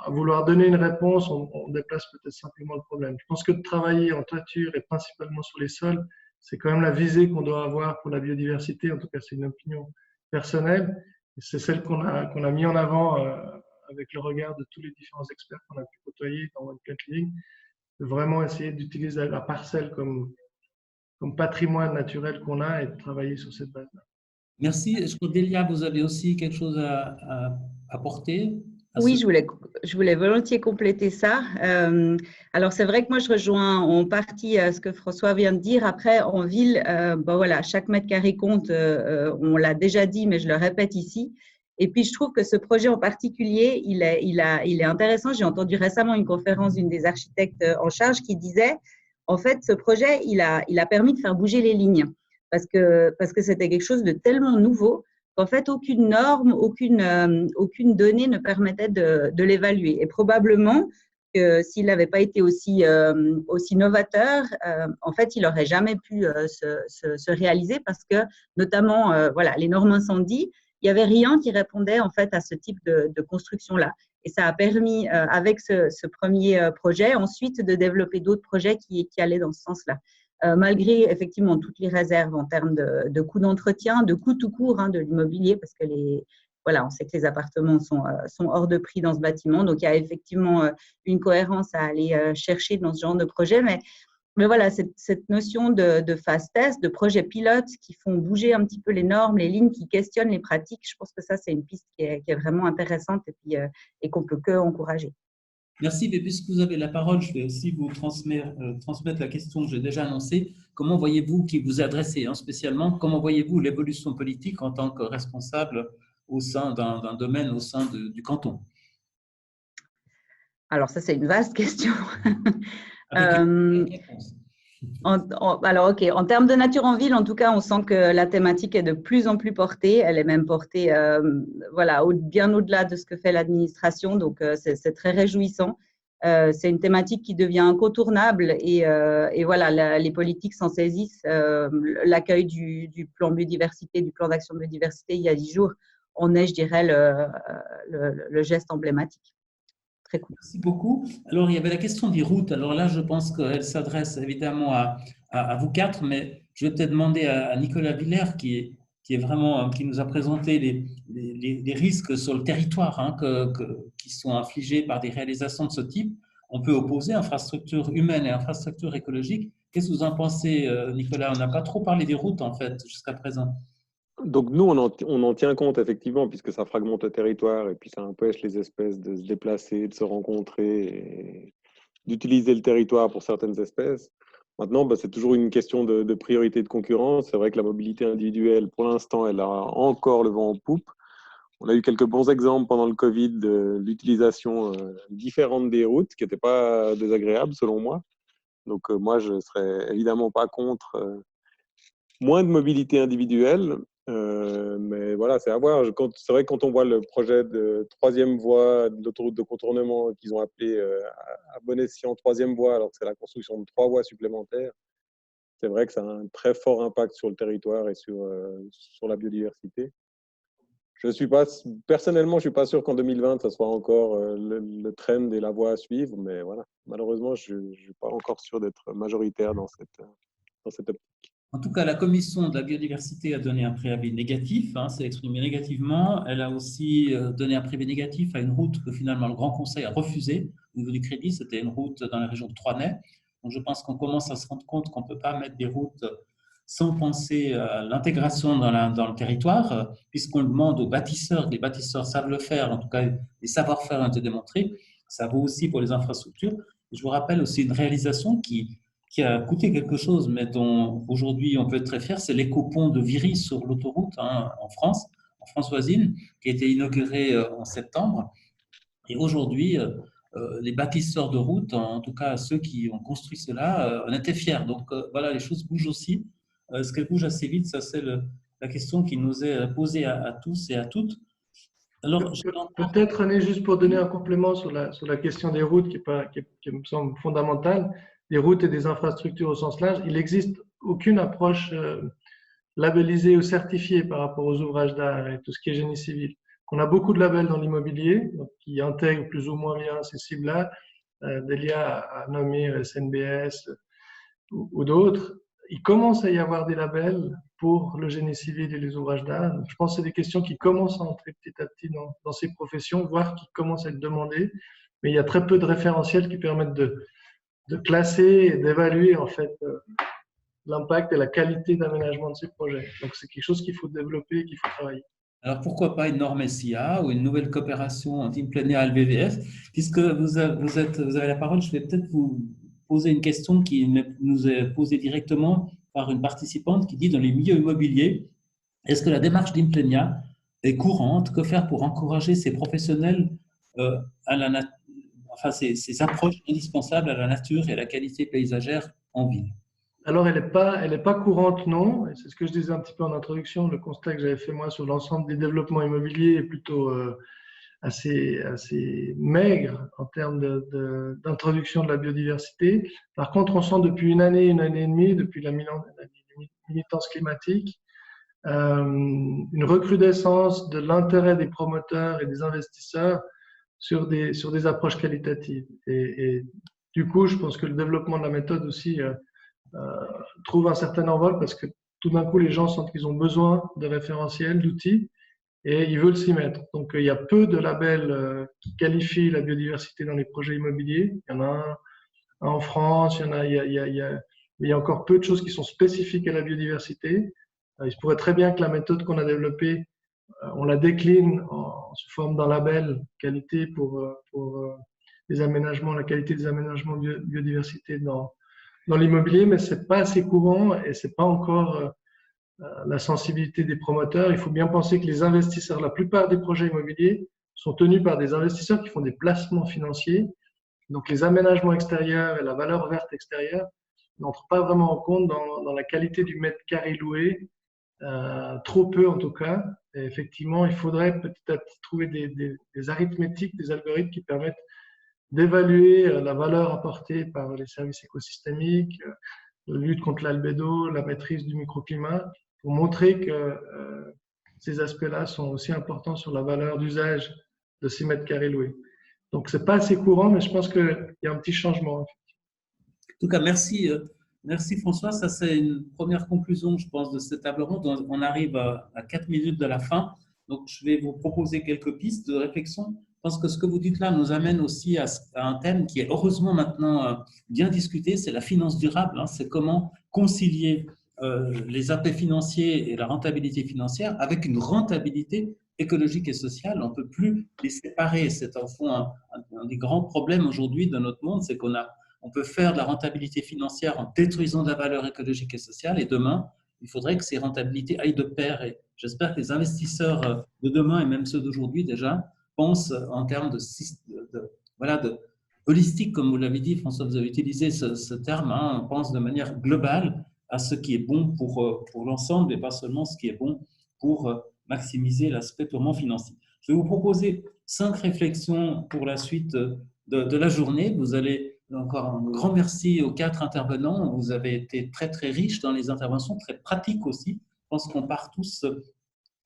à vouloir donner une réponse, on déplace peut-être simplement le problème. Je pense que de travailler en toiture et principalement sur les sols, c'est quand même la visée qu'on doit avoir pour la biodiversité. En tout cas, c'est une opinion personnelle. C'est celle qu'on a mis en avant avec le regard de tous les différents experts qu'on a pu côtoyer dans One Plant Living, de vraiment essayer d'utiliser la parcelle comme patrimoine naturel qu'on a et de travailler sur cette base-là. Merci. Est-ce que Delia, vous avez aussi quelque chose à apporter? Oui, je voulais volontiers compléter ça. Alors, c'est vrai que moi, je rejoins en partie ce que François vient de dire. Après, en ville, voilà, chaque mètre carré compte, on l'a déjà dit, mais je le répète ici. Et puis, je trouve que ce projet en particulier, il est intéressant. J'ai entendu récemment une conférence d'une des architectes en charge qui disait, en fait, ce projet, il a permis de faire bouger les lignes parce que c'était quelque chose de tellement nouveau qu'en fait, aucune norme, aucune donnée ne permettait de l'évaluer. Et probablement que s'il n'avait pas été aussi novateur, en fait, il n'aurait jamais pu se réaliser parce que, notamment, voilà, les normes incendie, il n'y avait rien qui répondait en fait à ce type de construction-là. Et ça a permis, avec ce premier projet, ensuite de développer d'autres projets qui allaient dans ce sens-là. Malgré effectivement toutes les réserves en termes de coûts d'entretien, de coûts tout court de l'immobilier, parce que voilà, on sait que les appartements sont hors de prix dans ce bâtiment, donc il y a effectivement une cohérence à aller chercher dans ce genre de projet, mais voilà, cette notion de phase test, de projet pilote qui font bouger un petit peu les normes, les lignes, qui questionnent les pratiques, je pense que ça, c'est une piste qui est vraiment intéressante et qu'on peut que encourager. Merci, mais puisque vous avez la parole, je vais aussi vous transmettre la question que j'ai déjà annoncée. Comment voyez-vous, qui vous adressez spécialement, comment voyez-vous l'évolution politique en tant que responsable au sein d'un domaine au sein du canton? Alors ça, c'est une vaste question. Avec une réponse. Alors, OK. En termes de nature en ville, en tout cas, on sent que la thématique est de plus en plus portée. Elle est même portée voilà, bien au-delà de ce que fait l'administration. Donc, c'est très réjouissant. C'est une thématique qui devient incontournable et voilà, les politiques s'en saisissent. L'accueil du plan biodiversité, du plan d'action biodiversité il y a 10 jours, en est, je dirais, le geste emblématique. Très cool. Merci beaucoup. Alors, il y avait la question des routes. Alors là, je pense qu'elle s'adresse évidemment à vous quatre, mais je vais peut-être demander à Nicolas Villers, qui nous a présenté les risques sur le territoire qui sont infligés par des réalisations de ce type. On peut opposer infrastructure humaine et infrastructure écologique. Qu'est-ce que vous en pensez, Nicolas? On n'a pas trop parlé des routes, en fait, jusqu'à présent. Donc nous, on en tient compte effectivement, puisque ça fragmente le territoire et puis ça empêche les espèces de se déplacer, de se rencontrer et d'utiliser le territoire pour certaines espèces. Maintenant, c'est toujours une question de priorité de concurrence. C'est vrai que la mobilité individuelle, pour l'instant, elle a encore le vent en poupe. On a eu quelques bons exemples pendant le Covid de l'utilisation différente des routes, qui n'était pas désagréable selon moi. Donc, moi, je ne serais évidemment pas contre moins de mobilité individuelle. Mais voilà, c'est à voir. C'est vrai que quand on voit le projet de troisième voie de l'autoroute de contournement qu'ils ont appelé à bon escient troisième voie, alors que c'est la construction de 3 voies supplémentaires, c'est vrai que ça a un très fort impact sur le territoire et sur la biodiversité. Personnellement, je ne suis pas sûr qu'en 2020, ça soit encore le trend et la voie à suivre, mais voilà, malheureusement, je ne suis pas encore sûr d'être majoritaire dans cette optique. En tout cas, la commission de la biodiversité a donné un préavis négatif, s'est exprimée négativement. Elle a aussi donné un préavis négatif à une route que finalement le Grand Conseil a refusée au niveau du crédit. C'était une route dans la région de Troinay. Donc, je pense qu'on commence à se rendre compte qu'on ne peut pas mettre des routes sans penser à l'intégration dans le territoire, puisqu'on demande aux bâtisseurs, les bâtisseurs savent le faire, en tout cas les savoir-faire ont été démontrés. Ça vaut aussi pour les infrastructures. Et je vous rappelle aussi une réalisation qui a coûté quelque chose, mais dont aujourd'hui on peut être très fier, c'est l'éco-pont de Viry sur l'autoroute en France voisine, qui a été inauguré en septembre. Et aujourd'hui, les bâtisseurs de route, en tout cas ceux qui ont construit cela, en étaient fiers. Donc voilà, les choses bougent aussi. Ce qu'elles bougent assez vite, ça c'est la question qui nous est posée à tous et à toutes. Alors, peut-être, René, juste pour donner un complément sur la question des routes qui me semble fondamentale, des routes et des infrastructures au sens large, il n'existe aucune approche labellisée ou certifiée par rapport aux ouvrages d'art et tout ce qui est génie civil. On a beaucoup de labels dans l'immobilier qui intègrent plus ou moins bien ces cibles-là. Delia a nommé SNBS ou d'autres. Il commence à y avoir des labels pour le génie civil et les ouvrages d'art. Je pense que c'est des questions qui commencent à entrer petit à petit dans ces professions, voire qui commencent à être demandées. Mais il y a très peu de référentiels qui permettent de classer et d'évaluer en fait l'impact et la qualité d'aménagement de ces projets. Donc c'est quelque chose qu'il faut développer et qu'il faut travailler. Alors pourquoi pas une norme SIA ou une nouvelle coopération entre Implenia et le WWF? Puisque vous avez la parole, je vais peut-être vous poser une question qui nous est posée directement par une participante qui dit dans les milieux immobiliers, est-ce que la démarche d'Implenia est courante? Que faire pour encourager ces professionnels ces approches indispensables à la nature et à la qualité paysagère en ville? Alors, elle n'est pas courante, non. C'est ce que je disais un petit peu en introduction. Le constat que j'avais fait moi sur l'ensemble des développements immobiliers est plutôt assez maigre en termes d'introduction de la biodiversité. Par contre, on sent depuis une année et demie, depuis la militance climatique, une recrudescence de l'intérêt des promoteurs et des investisseurs sur des approches qualitatives. Et du coup, je pense que le développement de la méthode aussi trouve un certain envol parce que tout d'un coup, les gens sentent qu'ils ont besoin de référentiels, d'outils, et ils veulent s'y mettre. Donc, il y a peu de labels qui qualifient la biodiversité dans les projets immobiliers. Il y en a un en France, il y a encore peu de choses qui sont spécifiques à la biodiversité. Il se pourrait très bien que la méthode qu'on a développée, on la décline sous forme d'un label qualité pour les aménagements, la qualité des aménagements biodiversité dans l'immobilier, mais c'est pas assez courant et c'est pas encore la sensibilité des promoteurs. Il faut bien penser que les investisseurs, la plupart des projets immobiliers sont tenus par des investisseurs qui font des placements financiers. Donc les aménagements extérieurs et la valeur verte extérieure n'entrent pas vraiment en compte dans la qualité du mètre carré loué, trop peu en tout cas. Et effectivement, il faudrait petit à petit trouver des arithmétiques, des algorithmes qui permettent d'évaluer la valeur apportée par les services écosystémiques, la lutte contre l'albédo, la maîtrise du microclimat, pour montrer que ces aspects-là sont aussi importants sur la valeur d'usage de ces mètres carrés loués. Donc, ce n'est pas assez courant, mais je pense qu'il y a un petit changement. En tout cas, merci François. Ça, c'est une première conclusion, je pense, de cette table ronde. On arrive à 4 minutes de la fin. Donc, je vais vous proposer quelques pistes de réflexion. Je pense que ce que vous dites là nous amène aussi à un thème qui est heureusement maintenant bien discuté, c'est la finance durable. C'est comment concilier les aspects financiers et la rentabilité financière avec une rentabilité écologique et sociale. On ne peut plus les séparer. C'est en fond un des grands problèmes aujourd'hui de notre monde, c'est on peut faire de la rentabilité financière en détruisant de la valeur écologique et sociale, et demain, il faudrait que ces rentabilités aillent de pair. Et j'espère que les investisseurs de demain, et même ceux d'aujourd'hui déjà, pensent en termes holistique, comme vous l'avez dit, François, vous avez utilisé ce terme, hein, on pense de manière globale à ce qui est bon pour l'ensemble et pas seulement ce qui est bon pour maximiser l'aspect purement financier. Je vais vous proposer 5 réflexions pour la suite de la journée. Vous allez encore un grand merci aux 4 intervenants. Vous avez été très, très riches dans les interventions, très pratiques aussi. Je pense qu'on part tous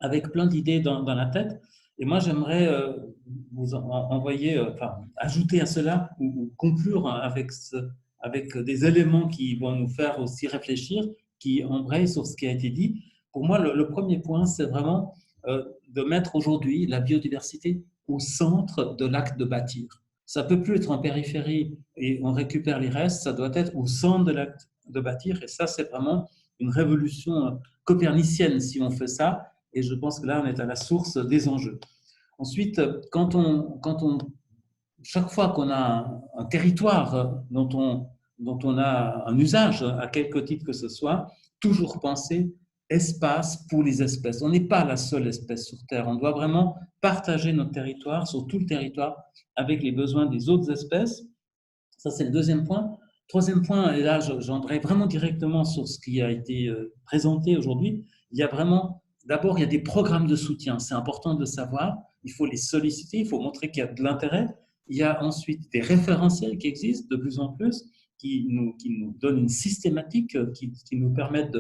avec plein d'idées dans la tête. Et moi, j'aimerais vous envoyer, ajouter à cela ou conclure avec des éléments qui vont nous faire aussi réfléchir, qui embrayent sur ce qui a été dit. Pour moi, le premier point, c'est vraiment de mettre aujourd'hui la biodiversité au centre de l'acte de bâtir. Ça ne peut plus être en périphérie et on récupère les restes, ça doit être au centre de l'acte de bâtir. Et ça, c'est vraiment une révolution copernicienne si on fait ça. Et je pense que là, on est à la source des enjeux. Ensuite, chaque fois qu'on a un territoire dont on a un usage, à quelque titre que ce soit, toujours penser espace pour les espèces. On n'est pas la seule espèce sur Terre. On doit vraiment partager notre territoire, sur tout le territoire, avec les besoins des autres espèces. Ça, c'est le deuxième point. Troisième point, et là, j'entrerai vraiment directement sur ce qui a été présenté aujourd'hui. Il y a vraiment, d'abord, il y a des programmes de soutien. C'est important de savoir. Il faut les solliciter, il faut montrer qu'il y a de l'intérêt. Il y a ensuite des référentiels qui existent de plus en plus, qui nous donnent une systématique, qui nous permettent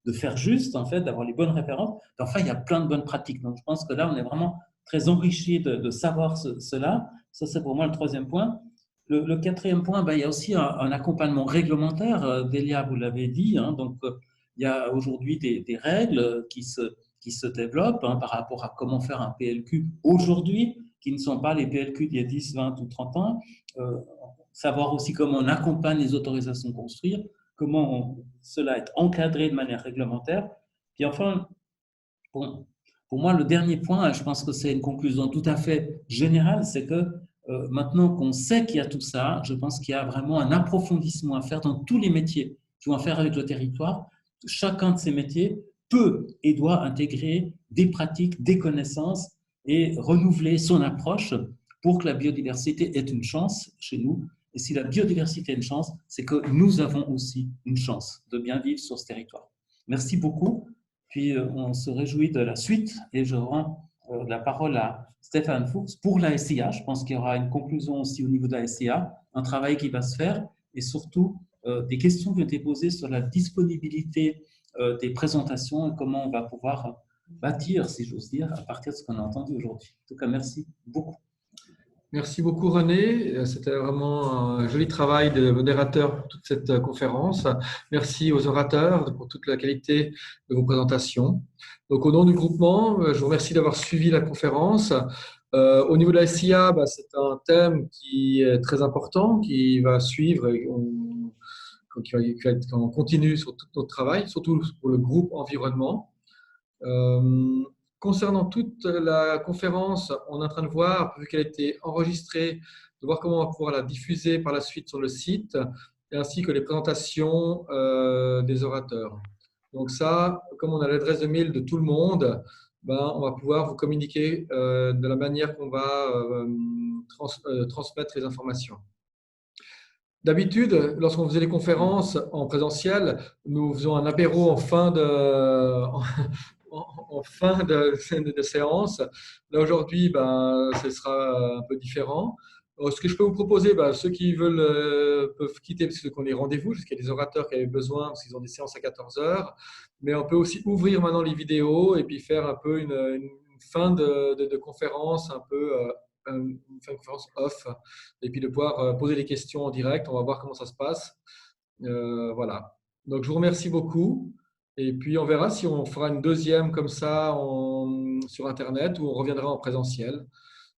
de faire juste, en fait, d'avoir les bonnes références. Enfin, il y a plein de bonnes pratiques. Donc, je pense que là, on est vraiment très enrichi de savoir cela. Ça, c'est pour moi le troisième point. Le quatrième point, il y a aussi un accompagnement réglementaire. Delia, vous l'avez dit. Hein, donc, il y a aujourd'hui des règles qui se développent par rapport à comment faire un PLQ aujourd'hui, qui ne sont pas les PLQ d'il y a 10, 20 ou 30 ans. Savoir aussi comment on accompagne les autorisations de construire, comment cela est encadré de manière réglementaire. Puis enfin, pour moi, le dernier point, et je pense que c'est une conclusion tout à fait générale, c'est que maintenant qu'on sait qu'il y a tout ça, je pense qu'il y a vraiment un approfondissement à faire dans tous les métiers qui vont faire avec le territoire. Chacun de ces métiers peut et doit intégrer des pratiques, des connaissances et renouveler son approche pour que la biodiversité ait une chance chez nous. Et si la biodiversité a une chance, c'est que nous avons aussi une chance de bien vivre sur ce territoire. Merci beaucoup. Puis on se réjouit de la suite et je rends la parole à Stéphane Fuchs pour la SIA. Je pense qu'il y aura une conclusion aussi au niveau de la SIA, un travail qui va se faire et surtout des questions qui ont été posées sur la disponibilité des présentations et comment on va pouvoir bâtir, si j'ose dire, à partir de ce qu'on a entendu aujourd'hui. En tout cas, merci beaucoup. Merci beaucoup René, c'était vraiment un joli travail de modérateur pour toute cette conférence. Merci aux orateurs pour toute la qualité de vos présentations. Donc au nom du groupement, je vous remercie d'avoir suivi la conférence. Au niveau de la SIA, c'est un thème qui est très important, qui va suivre et qui va être en continu sur tout notre travail, surtout pour le groupe environnement. Concernant toute la conférence, on est en train de voir, vu qu'elle a été enregistrée, de voir comment on va pouvoir la diffuser par la suite sur le site, ainsi que les présentations des orateurs. Donc ça, comme on a l'adresse de mail de tout le monde, on va pouvoir vous communiquer de la manière qu'on va transmettre les informations. D'habitude, lorsqu'on faisait les conférences en présentiel, nous faisions un apéro en fin de séance. Là, aujourd'hui, ce sera un peu différent. Ce que je peux vous proposer, ceux qui veulent peuvent quitter parce qu'on est rendez-vous, parce qu'il y a des orateurs qui avaient besoin, parce qu'ils ont des séances à 14 heures. Mais on peut aussi ouvrir maintenant les vidéos et puis faire un peu une fin de conférence, un peu une fin de conférence off, et puis de pouvoir poser des questions en direct. On va voir comment ça se passe. Voilà. Donc, je vous remercie beaucoup. Et puis, on verra si on fera une deuxième comme ça sur Internet ou on reviendra en présentiel.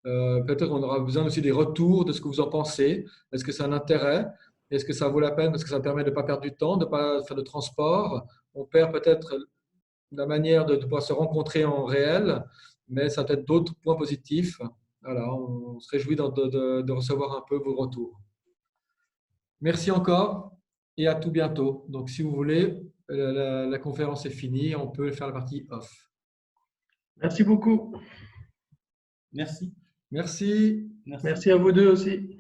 Peut-être qu'on aura besoin aussi des retours de ce que vous en pensez. Est-ce que c'est un intérêt? Est-ce que ça vaut la peine parce que ça permet de ne pas perdre du temps, de ne pas faire de transport? On perd peut-être la manière de pouvoir se rencontrer en réel, mais ça a peut-être d'autres points positifs. Voilà, on se réjouit de recevoir un peu vos retours. Merci encore et à tout bientôt. Donc, si vous voulez, la conférence est finie. On peut faire la partie off. Merci beaucoup. Merci. Merci. Merci à vous deux aussi.